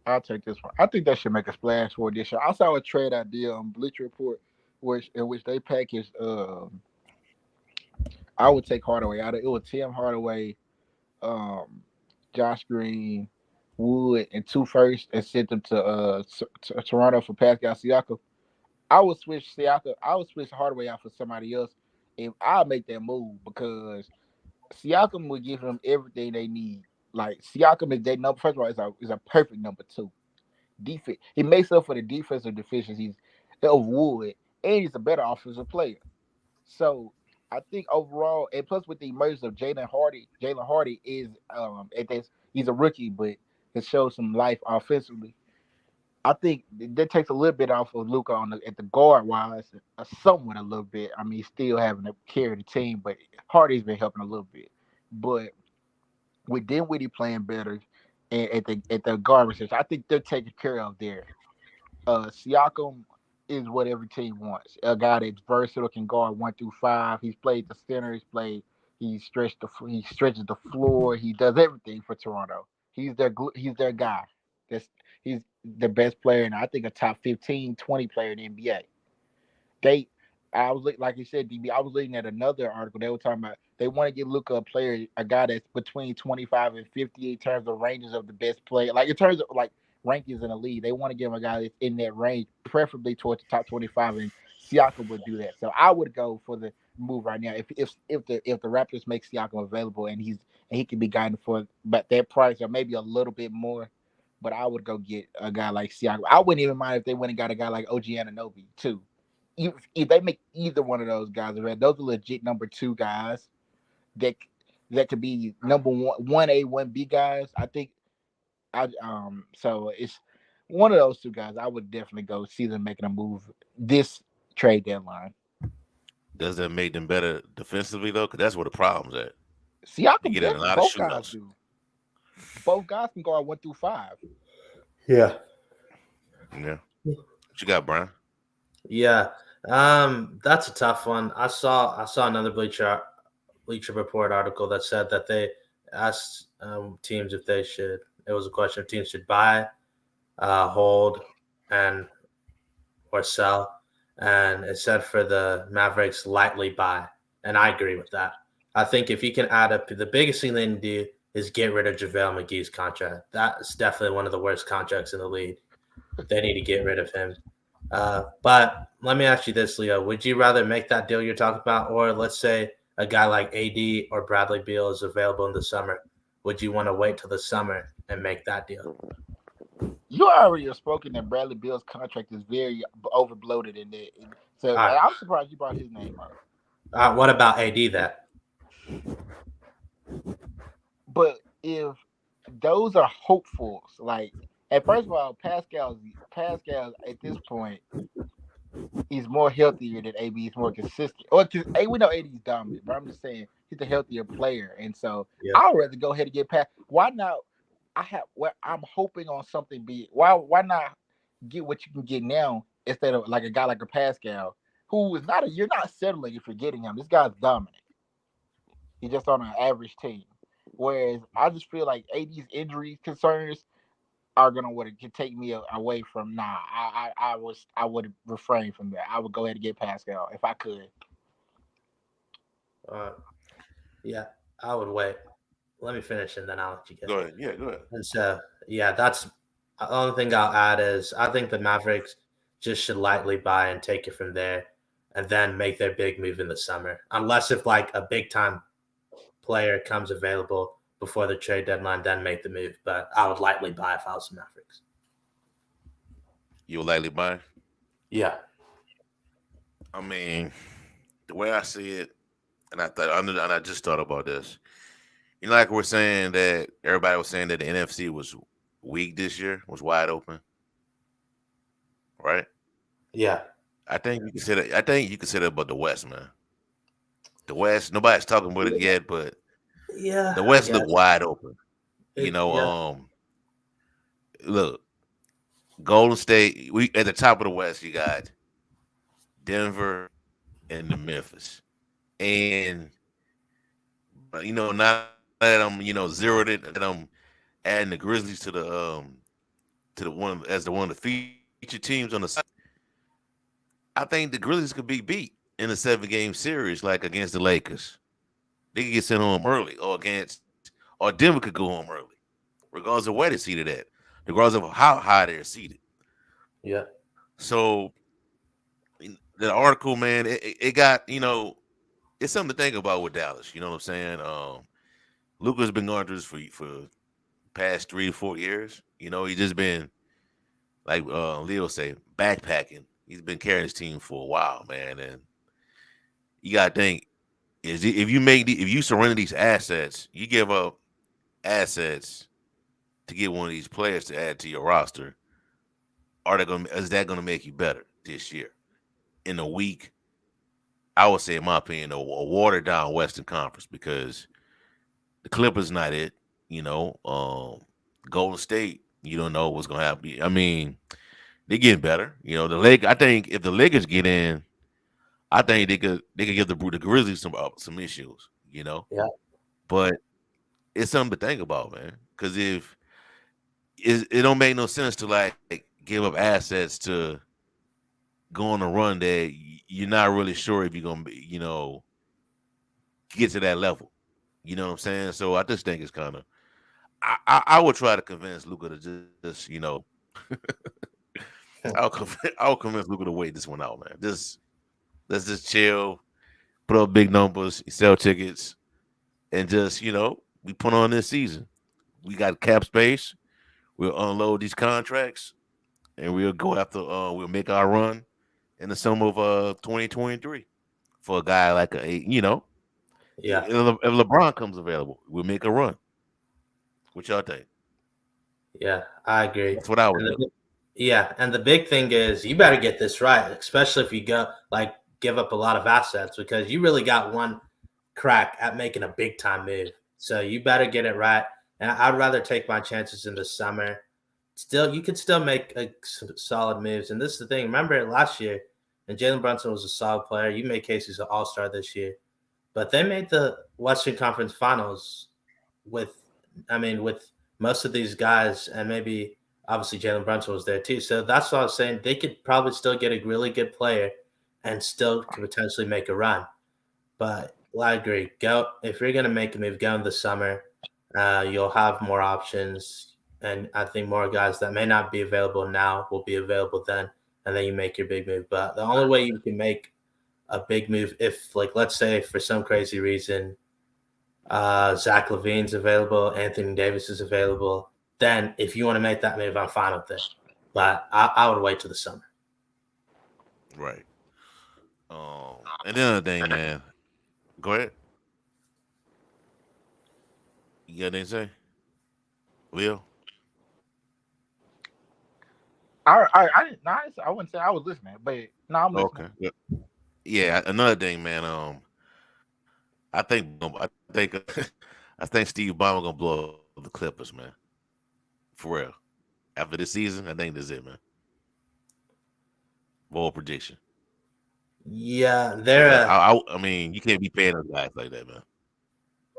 I'll take this one. I think they should make a splash for this year. I saw a trade idea on Bleacher Report, which they packaged. I would take Hardaway out of it. Was Tim Hardaway, um, Josh Green, Wood, and two first, and sent them to Toronto for Pascal Siakam. I would switch Siakam. I would switch Hardaway out for somebody else, and I'll make that move because Siakam would give them everything they need. Like Siakam is their number. First of all, is a perfect number two. Defense. He makes up for the defensive deficiencies of Wood, and he's a better offensive player. So I think overall, and plus with the emergence of Jalen Hardy is at this he's a rookie, but it shows some life offensively. I think that takes a little bit off of Luca on at the guard wise, somewhat a little bit. I mean, he's still having to carry the team, but Hardy's been helping a little bit. But with Dinwiddie playing better and at the guard position, I think they're taking care of there. Siakam is what every team wants. A guy that's versatile, can guard 1 through 5. He's played the center. He stretches the floor. He does everything for Toronto. He's their guy. That's he's the best player and I think a top 15, 20 player in the NBA. They, like you said, DB. I was looking at another article. They were talking about they want to get Luka a player, a guy that's between 25 and 50 in terms of ranges of the best player. Like in terms of like rankings in the league, they want to give him a guy that's in that range, preferably towards the top 25. And Siakam would do that. So I would go for the move right now. If the Raptors make Siakam available and he can be guided for, but that price or maybe a little bit more. But I would go get a guy like Siakam. I wouldn't even mind if they went and got a guy like OG Anunoby too. If they make either one of those guys, those are legit number two guys that that could be number one A, one B guys. I think so it's one of those two guys. I would definitely go see them making a move this trade deadline. Does that make them better defensively though? Because that's where the problem's at. They Siakam get in a definitely lot of both guys shootouts. do. Both guys can go out 1 through 5. Yeah. Yeah. What you got, Brian? Yeah. That's a tough one. I saw another Bleacher Report article that said that they asked teams if they should. It was a question if teams should buy, hold, and or sell. And it said for the Mavericks, lightly buy, and I agree with that. I think if you can add up, the biggest thing they need to do is get rid of JaVale McGee's contract. That's definitely one of the worst contracts in the league. They need to get rid of him. But let me ask you this, Leo. Would you rather make that deal you're talking about, or let's say a guy like AD or Bradley Beal is available in the summer? Would you want to wait till the summer and make that deal? You already have spoken that Bradley Beal's contract is very overbloated in it. So All right. I'm surprised you brought his name up. What about AD then? But if those are hopefuls, like, and first of all, Pascal's at this point, he's more healthier than AB. He's more consistent. Or we know AD's dominant, but I'm just saying he's a healthier player, and so Yeah. I'd rather go ahead and get past. Why not? I'm hoping on something big. Why not get what you can get now instead of like a guy like a Pascal, who is not you're not settling if you're getting him. This guy's dominant. He's just on an average team. Whereas I just feel like AD's injury concerns are gonna can take me away from. Nah, I would refrain from that. I would go ahead and get Pascal if I could. Yeah, I would wait. Let me finish and then I'll let you get. Go ahead. Yeah, go ahead. And so, yeah, that's the only thing I'll add is I think the Mavericks just should lightly buy and take it from there, and then make their big move in the summer, unless if like a big time player comes available before the trade deadline, then make the move. But I would lightly buy if I was the Mavericks. You would likely buy? Yeah. I mean, the way I see it, and I just thought about this. You know, like we're saying that everybody was saying that the NFC was weak this year, was wide open, right? Yeah. I think you consider. I think you consider about the West, man. The West, nobody's talking about it yet, but Yeah. the West look wide open. You know, Yeah. Look, Golden State. We at the top of the West. You got Denver and the Memphis, and you know, now that I'm zeroed it, that I'm adding the Grizzlies to the one as the one of the featured teams on the side. I think the Grizzlies could be beat in a 7-game series, like against the Lakers. They could get sent home early, or Denver could go home early, regardless of where they're seated at, regardless of how high they're seated. Yeah. So the article, man, it got it's something to think about with Dallas. You know what I'm saying? Luka's been going through this for past 3 to 4 years. You know, he's just been like Leo say, backpacking. He's been carrying his team for a while, man. And you gotta think if you surrender these assets, you give up assets to get one of these players to add to your roster. Is that gonna make you better this year? In a week, I would say, in my opinion, a watered down Western Conference because the Clippers not it. Golden State, you don't know what's gonna happen. I mean, they're getting better. I think if the Lakers get in, I think they could give the Grizzlies some issues. Yeah. But it's something to think about, man. Because if it don't make no sense to like give up assets to go on a run that you're not really sure if you're gonna be, get to that level. You know what I'm saying? So I just think it's kind of. I would try to convince Luca to just I'll convince Luca to wait this one out, man. Just let's just chill, put up big numbers, sell tickets, and just we put on this season. We got cap space. We'll unload these contracts, and we'll go after. We'll make our run in the summer of 2023 for a guy like Yeah, if LeBron comes available, we'll make a run. What y'all think? yeah, I agree. That's what I would And do. the big thing is you better get this right, especially if you go like give up a lot of assets because you really got one crack at making a big time move. So you better get it right. And I'd rather take my chances in the summer. Still, you could still make solid moves. And this is the thing. Remember last year, and Jalen Brunson was a solid player. You made cases an All Star this year, but they made the Western Conference Finals with, I mean, with most of these guys, and maybe obviously Jalen Brunson was there too. So that's what I was saying. They could probably still get a really good player and still could potentially make a run. But I agree. Go if you're gonna make a move, go in the summer. You'll have more options, and I think more guys that may not be available now will be available then, and then you make your big move. But the only way you can make a big move, if like let's say for some crazy reason, Zach Levine's available, Anthony Davis is available, then if you want to make that move, I'm fine with it. But I would wait till the summer. Right. And the other thing, man. Go ahead. You got anything to say, Will? I didn't. No, I wouldn't say I was listening, but no, I'm listening. Okay. Yeah. Another thing, man. I think I think Steve Ballmer gonna blow up the Clippers, man. For real. After this season, I think that's it, man. Bold prediction. Yeah, Cause they're I mean, you can't be paying those guys like that, man.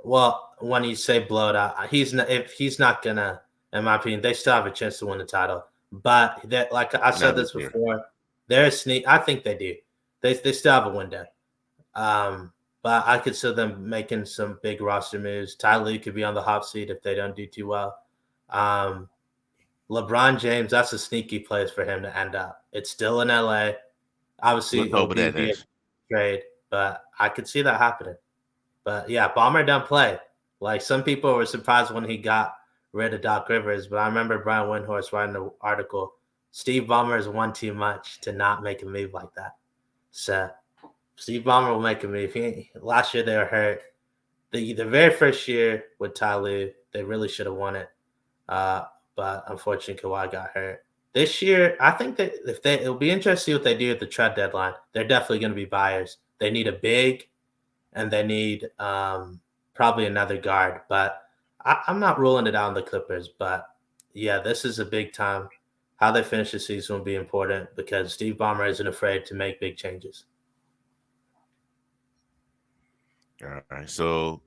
well, when you say blowed out, he's not. If he's not gonna, in my opinion, they still have a chance to win the title. But that, like I said Not this this year. before, they're a sneak. I think they do. They still have a window. But I could see them making some big roster moves. Ty Lue could be on the hot seat if they don't do too well. Um, LeBron James, that's a sneaky place for him to end up. It's still in LA. Obviously, We'll it'll talk about be that via next. trade, but I could see that happening. But yeah, Bomber don't play. Like some people were surprised when he got rid of Doc Rivers, but I remember Brian Windhorst writing an article. Steve Ballmer has won too much to not make a move like that. So Steve Ballmer will make a move. Last year they were hurt. The very first year with Ty Lue, they really should have won it. Uh, but unfortunately, Kawhi got hurt. This year, I think that if they, it'll be interesting to see what they do at the trade deadline. They're definitely going to be buyers. They need a big, and they need probably another guard. But I'm not ruling it out on the Clippers. But yeah, this is a big time. How they finish the season will be important because Steve Ballmer isn't afraid to make big changes. All right. So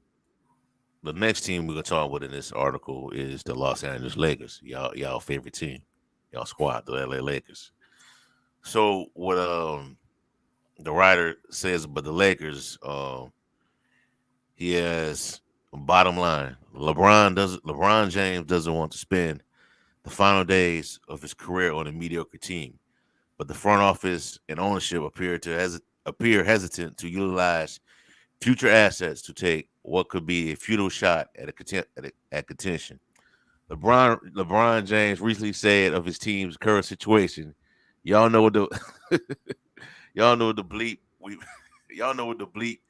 the next team we're gonna talk about in this article is the Los Angeles Lakers. Y'all favorite team. Y'all squad, the LA Lakers. So what the writer says about the Lakers, he has bottom line. LeBron James doesn't want to spend the final days of his career on a mediocre team, but the front office and ownership appear hesitant to utilize future assets to take what could be a futile shot at contention. LeBron James recently said of his team's current situation, "Y'all know what the y'all know what the bleep we y'all know what the bleep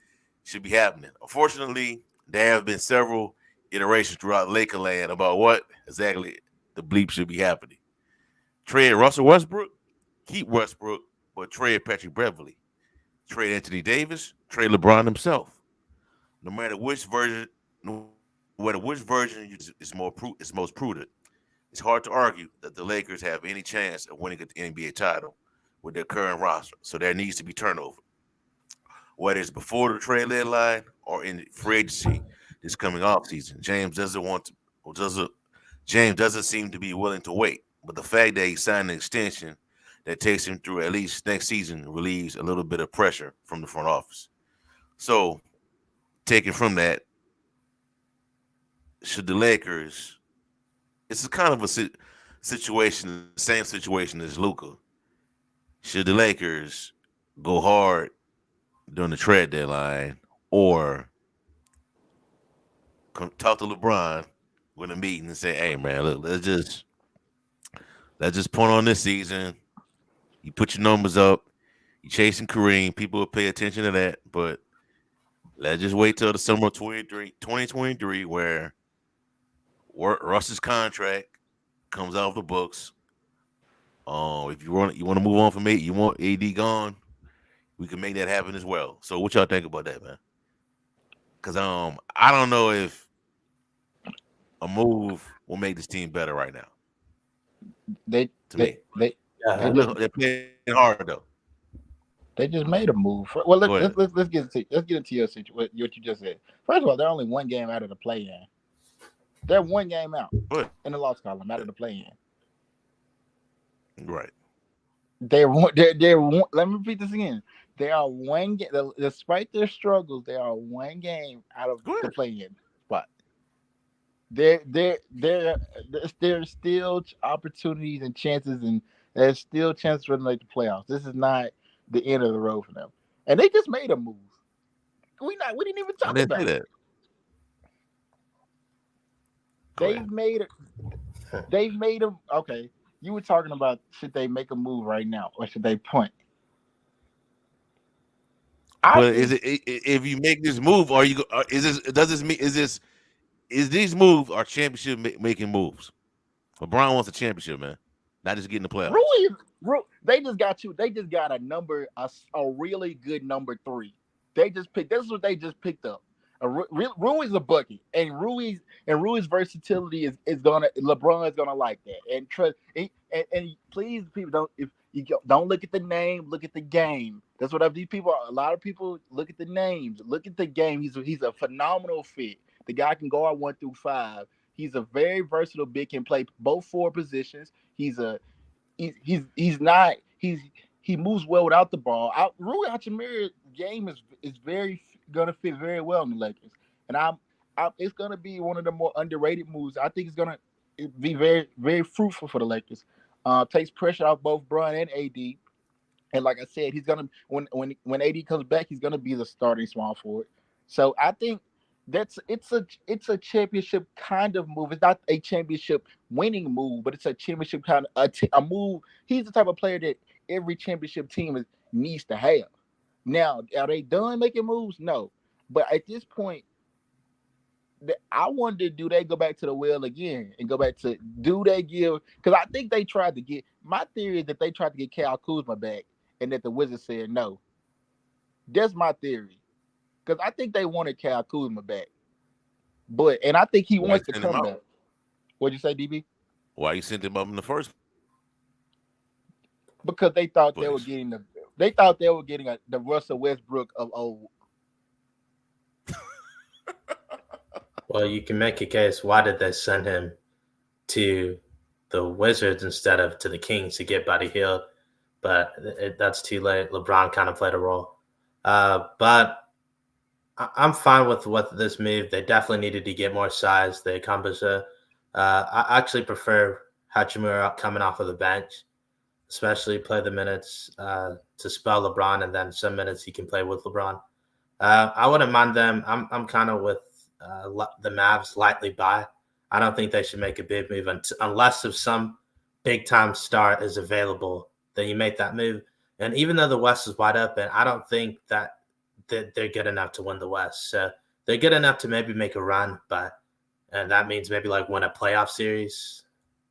should be happening." Unfortunately, there have been several iterations throughout Lakerland about what exactly the bleep should be happening. Trade Russell Westbrook, keep Westbrook, but trade Patrick Beverly. Trade Anthony Davis, trade LeBron himself. No matter which version, no matter which version is most prudent. It's hard to argue that the Lakers have any chance of winning the NBA title with their current roster. So there needs to be turnover, whether it's before the trade deadline or in free agency this coming off season. James doesn't want to, or doesn't. James doesn't seem to be willing to wait. But the fact that he signed an extension that takes him through at least next season relieves a little bit of pressure from the front office. So, taken from that, should the Lakers, it's a kind of a situation, same situation as Luca. Should the Lakers go hard during the trade deadline or talk to LeBron with a meeting and say, "Hey, man, look, let's just point on this season. You put your numbers up. You chasing Kareem. People will pay attention to that. But let's just wait till the summer of 2023, where Russ's contract comes off the books. If you want to move on from me, you want AD gone, we can make that happen as well. So what y'all think about that, man? Because I don't know if a move will make this team better right now. They To they me, they they Yeah. just they're playing hard though. they just made a move. Well, Go ahead. let's get into your situation. What you just said. First of all, they're only one game out of the play-in. They're one game out Go ahead. in the loss column out of the play-in. Right. They're one. They're one. Let me repeat this again. They are one game. Despite their struggles, they are one game out of Go the ahead. play-in spot. There's still opportunities and chances, and there's still chances for them to make the playoffs. This is not the end of the road for them, and they just made a move. We didn't even I talk didn't say about it. that. Go ahead. They've made it. They've made them. Okay, you were talking about should they make a move right now or should they punt? I But think if you make this move, are you is this does this mean is these moves are championship making moves? LeBron wants a championship, man, not just getting the playoffs. They just got you. They just got a really good number three. They just picked. This is what they just picked up. Rui's a bucket, and Rui's versatility is gonna. LeBron is gonna like that, and trust. And please, people don't look at the name, look at the game. That's what these people. A lot of people look at the names, look at the game. He's a phenomenal fit. The guy can go out 1 through 5. He's a very versatile big, can play both 4 positions. He's not he moves well without the ball. Rui Hachimura's game is very gonna fit very well in the Lakers, and it's gonna be one of the more underrated moves. I think it's gonna be very very fruitful for the Lakers. Takes pressure off both Bron and AD, and like I said, he's gonna when AD comes back, he's gonna be the starting small forward. So I think it's a championship kind of move. It's not a championship winning move, but it's a championship kind of a move. He's the type of player that every championship team needs to have. Now, are they done making moves? No, but at this point, I wonder, do they go back to the well again and go back to do they give? Because I think they tried to get. My theory is that they tried to get Kyle Kuzma back, and that the Wizards said no. That's my theory. Because I think they wanted Kyle Kuzma back. And I think he Why you wants to send him come out? back. What'd you say, DB? Why you sent him up in the first Because they thought they were place? getting the Russell Westbrook of old. Well, you can make a case. Why did they send him to the Wizards instead of to the Kings to get Buddy Hield? But that's too late. LeBron kind of played a role. But I'm fine with what this move. They definitely needed to get more size. They accomplished it. I actually prefer Hachimura coming off of the bench, especially play the minutes to spell LeBron, and then some minutes he can play with LeBron. I wouldn't mind them. I'm kind of with the Mavs lightly by. I don't think they should make a big move unless if some big time star is available. Then you make that move. And even though the West is wide open, I don't think that they're good enough to win the West. So they're good enough to maybe make a run, and that means maybe like win a playoff series.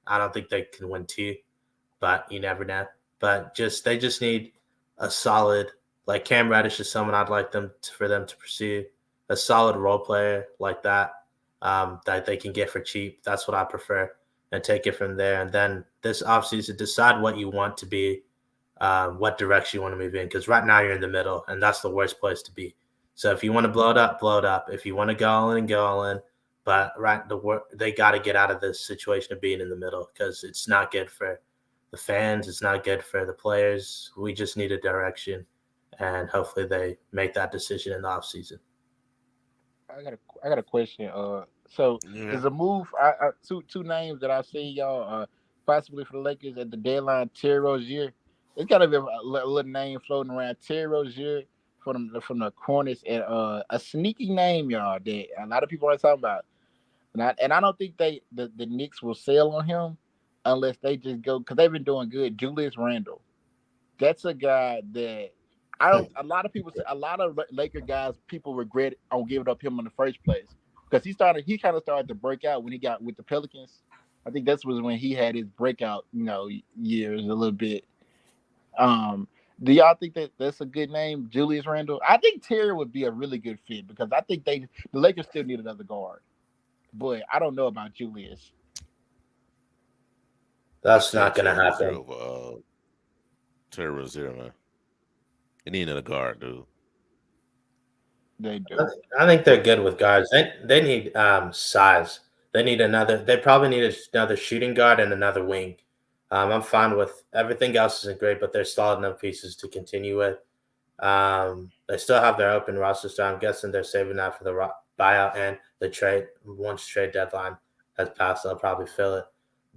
I don't think they can win 2, but you never know. But they just need a solid, like Cam Reddish is someone I'd like for them to pursue, a solid role player like that that they can get for cheap. That's what I prefer, and take it from there. And then this offseason, decide what you want to be, what direction you want to move in. Because right now you're in the middle, and that's the worst place to be. So if you want to blow it up, blow it up. If you want to go all in, go all in. But they got to get out of this situation of being in the middle because it's not good for the fans. It's not good for the players. We just need a direction, and hopefully they make that decision in the offseason. I got a question. So Yeah. is a move? Two names that I see y'all possibly for the Lakers at the deadline. Terry Rozier. There's got to be a little name floating around. Terry Rozier from the Hornets and a sneaky name, y'all, that a lot of people are talking about. And I don't think the Knicks will sell on him unless they just go because they've been doing good. Julius Randle. That's a guy that I don't. A lot of people say a lot of Laker guys people regret on giving up him in the first place because he kind of started to break out when he got with the Pelicans. I think that was when he had his breakout, years a little bit. Um, do y'all think that that's a good name, Julius Randle? I think Terry would be a really good fit because I think the Lakers still need another guard, but I don't know about Julius. I That's said not going to Terry Rozier happen. over Terry Rozier, man. You need another guard, dude. They do. I think they're good with guards. They need size. They need another. They probably need another shooting guard and another wing. I'm fine with everything else. Isn't great, but they're solid enough pieces to continue with. They still have their open roster, so I'm guessing they're saving that for the buyout and the trade. Once trade deadline has passed, they'll probably fill it.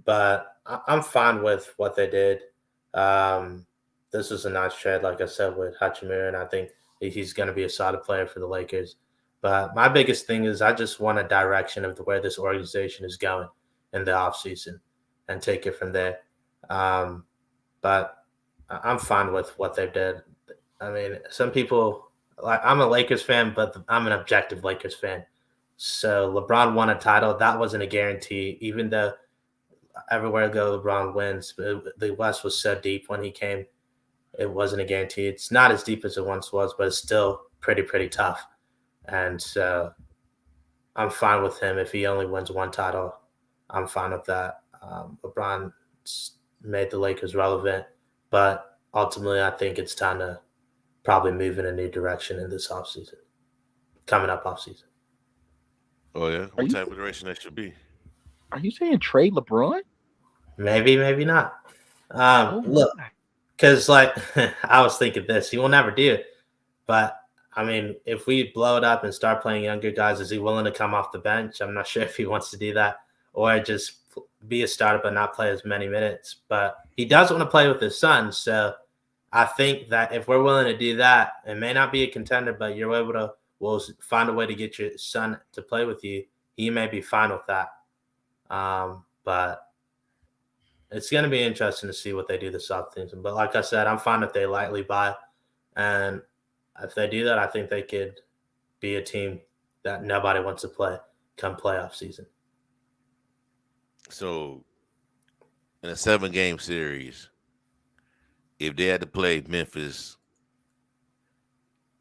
But I'm fine with what they did. Um, this was a nice trade, like I said, with Hachimura, and I think he's going to be a solid player for the Lakers. But my biggest thing is I just want a direction of where this organization is going in the offseason and take it from there. Um, but I'm fine with what they did. I mean, some people like I'm a Lakers fan, but I'm an objective Lakers fan. So LeBron won a title. That wasn't a guarantee, even though everywhere I go LeBron wins. But the West was so deep when he came. It wasn't a guarantee. It's not as deep as it once was, but it's still pretty tough. And so I'm fine with him if he only wins one title. I'm fine with that. LeBron made the Lakers relevant, but ultimately, I think it's time to probably move in a new direction in this offseason, coming up offseason. Oh yeah, Are what you type of direction that should be? are you saying trade LeBron? Maybe not. Oh Look, my. because like I was thinking this, he will never do it. But I mean, if we blow it up and start playing younger guys, is he willing to come off the bench? I'm not sure if he wants to do that or just be a starter but not play as many minutes. But he does want to play with his son, so I think that if we're willing to do that, it may not be a contender, but you're able to will find a way to get your son to play with you. He may be fine with that. But it's going to be interesting to see what they do this offseason. But like I said, I'm fine if they lightly buy, and if they do that, I think they could be a team that nobody wants to play come playoff season. So in a 7-game series, if they had to play Memphis,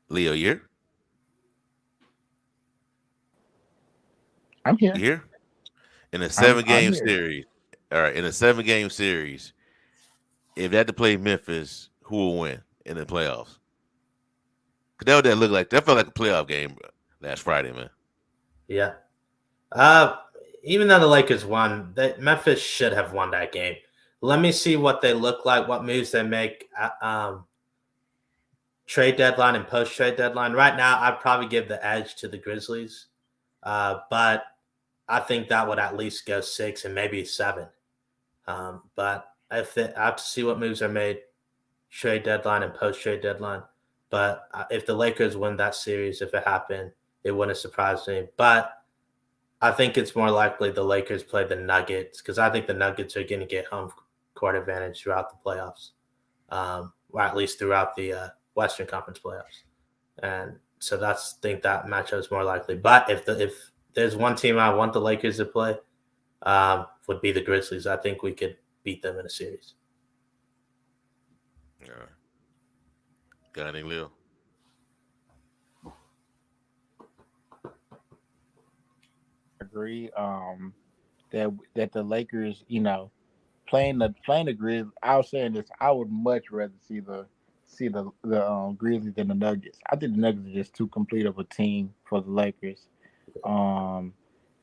Leo, you I'm you here. here? In a I'm 7-game here. series, all right. In a 7-game series, if they had to play Memphis, who will win in the playoffs? Cause that what that look like. That felt like a playoff game last Friday, man. Yeah. Uh, Even though the Lakers won, Memphis should have won that game. Let me see what they look like, what moves they make. Trade deadline and post trade deadline. Right now, I'd probably give the edge to the Grizzlies, but I think that would at least go 6 and maybe 7. But I have to see what moves are made, trade deadline and post trade deadline. But if the Lakers win that series, if it happened, it wouldn't surprise me. But I think it's more likely the Lakers play the Nuggets because I think the Nuggets are going to get home court advantage throughout the playoffs, or at least throughout the Western Conference playoffs. And so that's think that matchup is more likely. But if there's one team I want the Lakers to play, would be the Grizzlies. I think we could beat them in a series. All right. Got any Leo? Agree. That the Lakers, playing the Grizzlies. I was saying this. I would much rather see the Grizzlies than the Nuggets. I think the Nuggets are just too complete of a team for the Lakers. Um,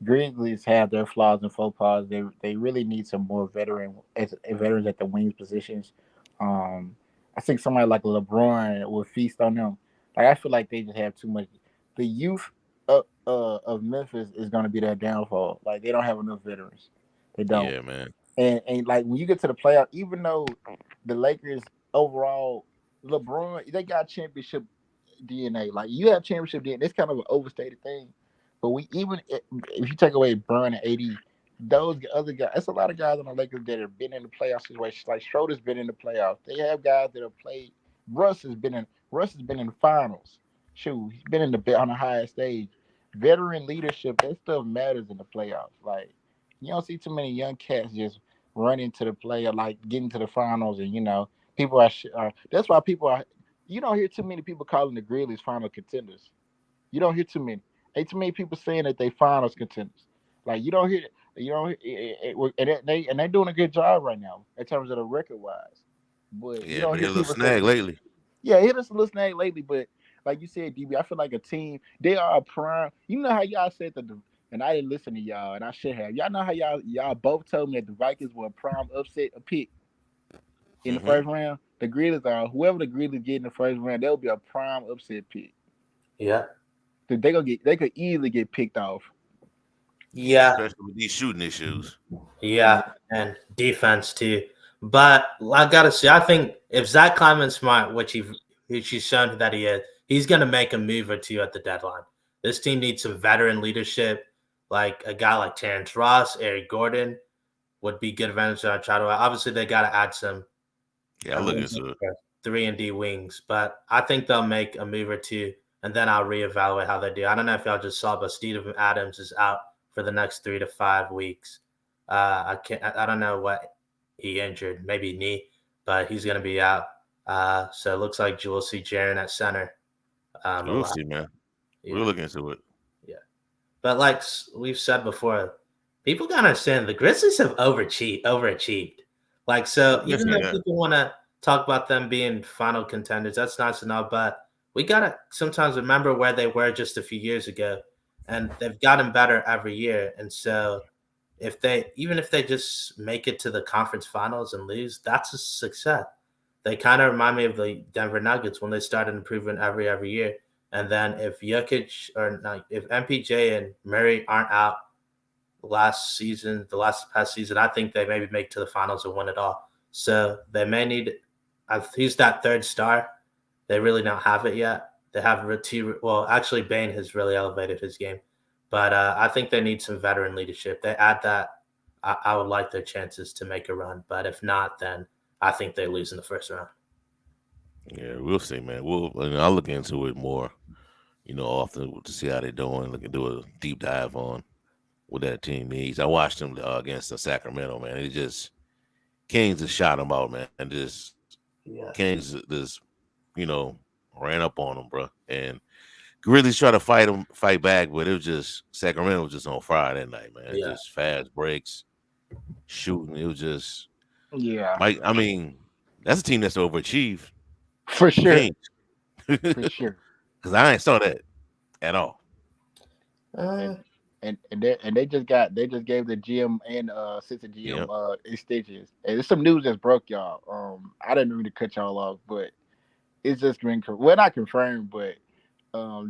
Grizzlies have their flaws and faux pas. They really need some more veterans at the wings positions. Um, I think somebody like LeBron will feast on them. Like I feel like they just have too much. The youth of Memphis is going to be their downfall. Like they don't have enough veterans. They don't. Yeah, man. And like when you get to the playoff, even though the Lakers overall, LeBron they got championship DNA. Like you have championship DNA. It's kind of an overstated thing, but we even if you take away Bron and AD, those other guys, it's a lot of guys on the Lakers that have been in the playoff situations. Like Schroeder's been in the playoffs. They have guys that have played. Russ has been in the finals. Shoot, he's been in the on the highest stage. Veteran leadership, that stuff matters in the playoffs. Like you don't see too many young cats just run into the player, like getting to the finals, and people are. That's why people are. You don't hear too many people calling the Grizzlies final contenders. You don't hear too many. Ain't too many people saying that they finals contenders. Like you don't hear. You don't. And they doing a good job right now in terms of the record wise. But you Yeah, don't but hear he a little people say, snag lately. yeah, hit us a little snag lately. But like you said, DB, I feel like a team. They are a prime. You know how y'all said that and I didn't listen to y'all, and I should have. Y'all know how y'all both told me that the Vikings were a prime upset a pick in the Mm-hmm. first round. The Grizzlies are whoever the Grizzlies get in the first round, they'll be a prime upset pick. Yeah. They could easily get picked off. Yeah. Especially with these shooting issues. Yeah, Yeah, and defense too. But I gotta say, I think if Zach Kleiman's smart, which he's shown that he is, he's gonna make a move or two at the deadline. This team needs some veteran leadership, like a guy like Terrence Ross, Eric Gordon would be good advantage on try to. Obviously, they got to add some Yeah, I look into it. 3 and D wings, but I think they'll make a move or two, and then I'll reevaluate how they do. I don't know if y'all just saw, but Steven Adams is out for the next 3 to 5 weeks. I can't. I don't know what he injured, maybe knee, but he's going to be out. So it looks like we'll see Jaron at center a We'll lot. see, man. Yeah, We'll look into it. yeah. But like we've said before, people gotta understand the Grizzlies have overachieved. Like so, even Definitely though not. people want to talk about them being final contenders, that's nice enough. But we gotta sometimes remember where they were just a few years ago, and they've gotten better every year. And so, if they just make it to the conference finals and lose, that's a success. They kind of remind me of the Denver Nuggets when they started improving every year. And then if Jokic or not, if MPJ and Murray aren't out last season, the last past season, I think they maybe make to the finals and win it all. So they may need. He's that third star. They really don't have it yet. They have two. Well, actually, Bane has really elevated his game, but I think they need some veteran leadership. They add that. I would like their chances to make a run, but if not, then I think they lose in the first round. Yeah, we'll see, man. I'll look into it more, often to see how they're doing. Look and do a deep dive on what that team needs. I watched them against the Sacramento, man. It just Kings just shot them out, man. And just Yeah, Kings just, you know, ran up on them, bro. And Grizzlies try to fight back, but it was just Sacramento was just on fire that night, man. yeah, Just fast breaks, shooting. It was just yeah, Mike. I mean, that's a team that's overachieved. for The sure, Kings, for because sure. I ain't saw that at all. And uh, they just gave the GM and assistant GM Yep. extensions. And there's some news that's broke, y'all. I didn't mean to cut y'all off, but it's just been well not confirmed, but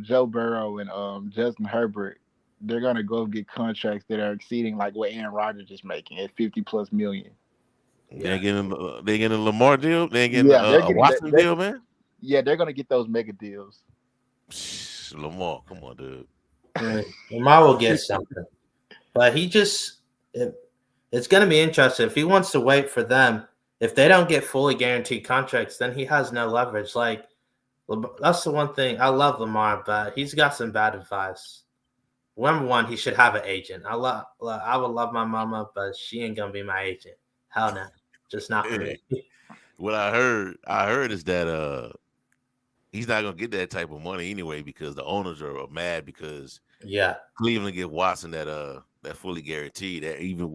Joe Burrow and Justin Herbert, they're gonna go get contracts that are exceeding like what Aaron Rodgers is making at 50+ million. yeah. They getting a Lamar deal. They ain't getting Yeah, they're a getting that. Watson deal, man. Yeah, they're gonna get those mega deals. Lamar, come on, dude. Lamar will get something, but it's going to be interesting if he wants to wait for them. If they don't get fully guaranteed contracts, then he has no leverage. Like that's the one thing I love Lamar, but he's got some bad advice. Number one, he should have an agent. I would love my mama, but she ain't gonna be my agent. Hell no, just not for me. Hey, what I heard is that he's not gonna get that type of money anyway because the owners are mad because Yeah, Cleveland get Watson that fully guaranteed that even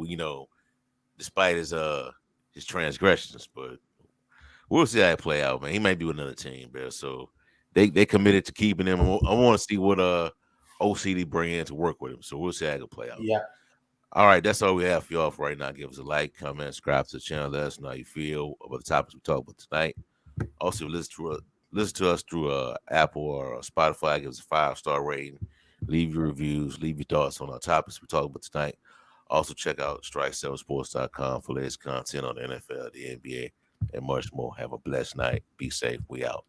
despite his transgressions, but we'll see how it play out, man. He might be with another team, bro. So they committed to keeping him. I want to see OCD bring in to work with him. So we'll see how it can play out. Yeah. All right, that's all we have for y'all for right now. Give us a like, comment, subscribe to the channel. Let us know how you feel about the topics we talked about tonight. Also, listen to us through Apple or Spotify. Give us a 5-star rating. Leave your reviews. Leave your thoughts on our topics we talked about tonight. Also, check out strike7sports.com for latest content on the NFL, the NBA, and much more. Have a blessed night. Be safe. We out.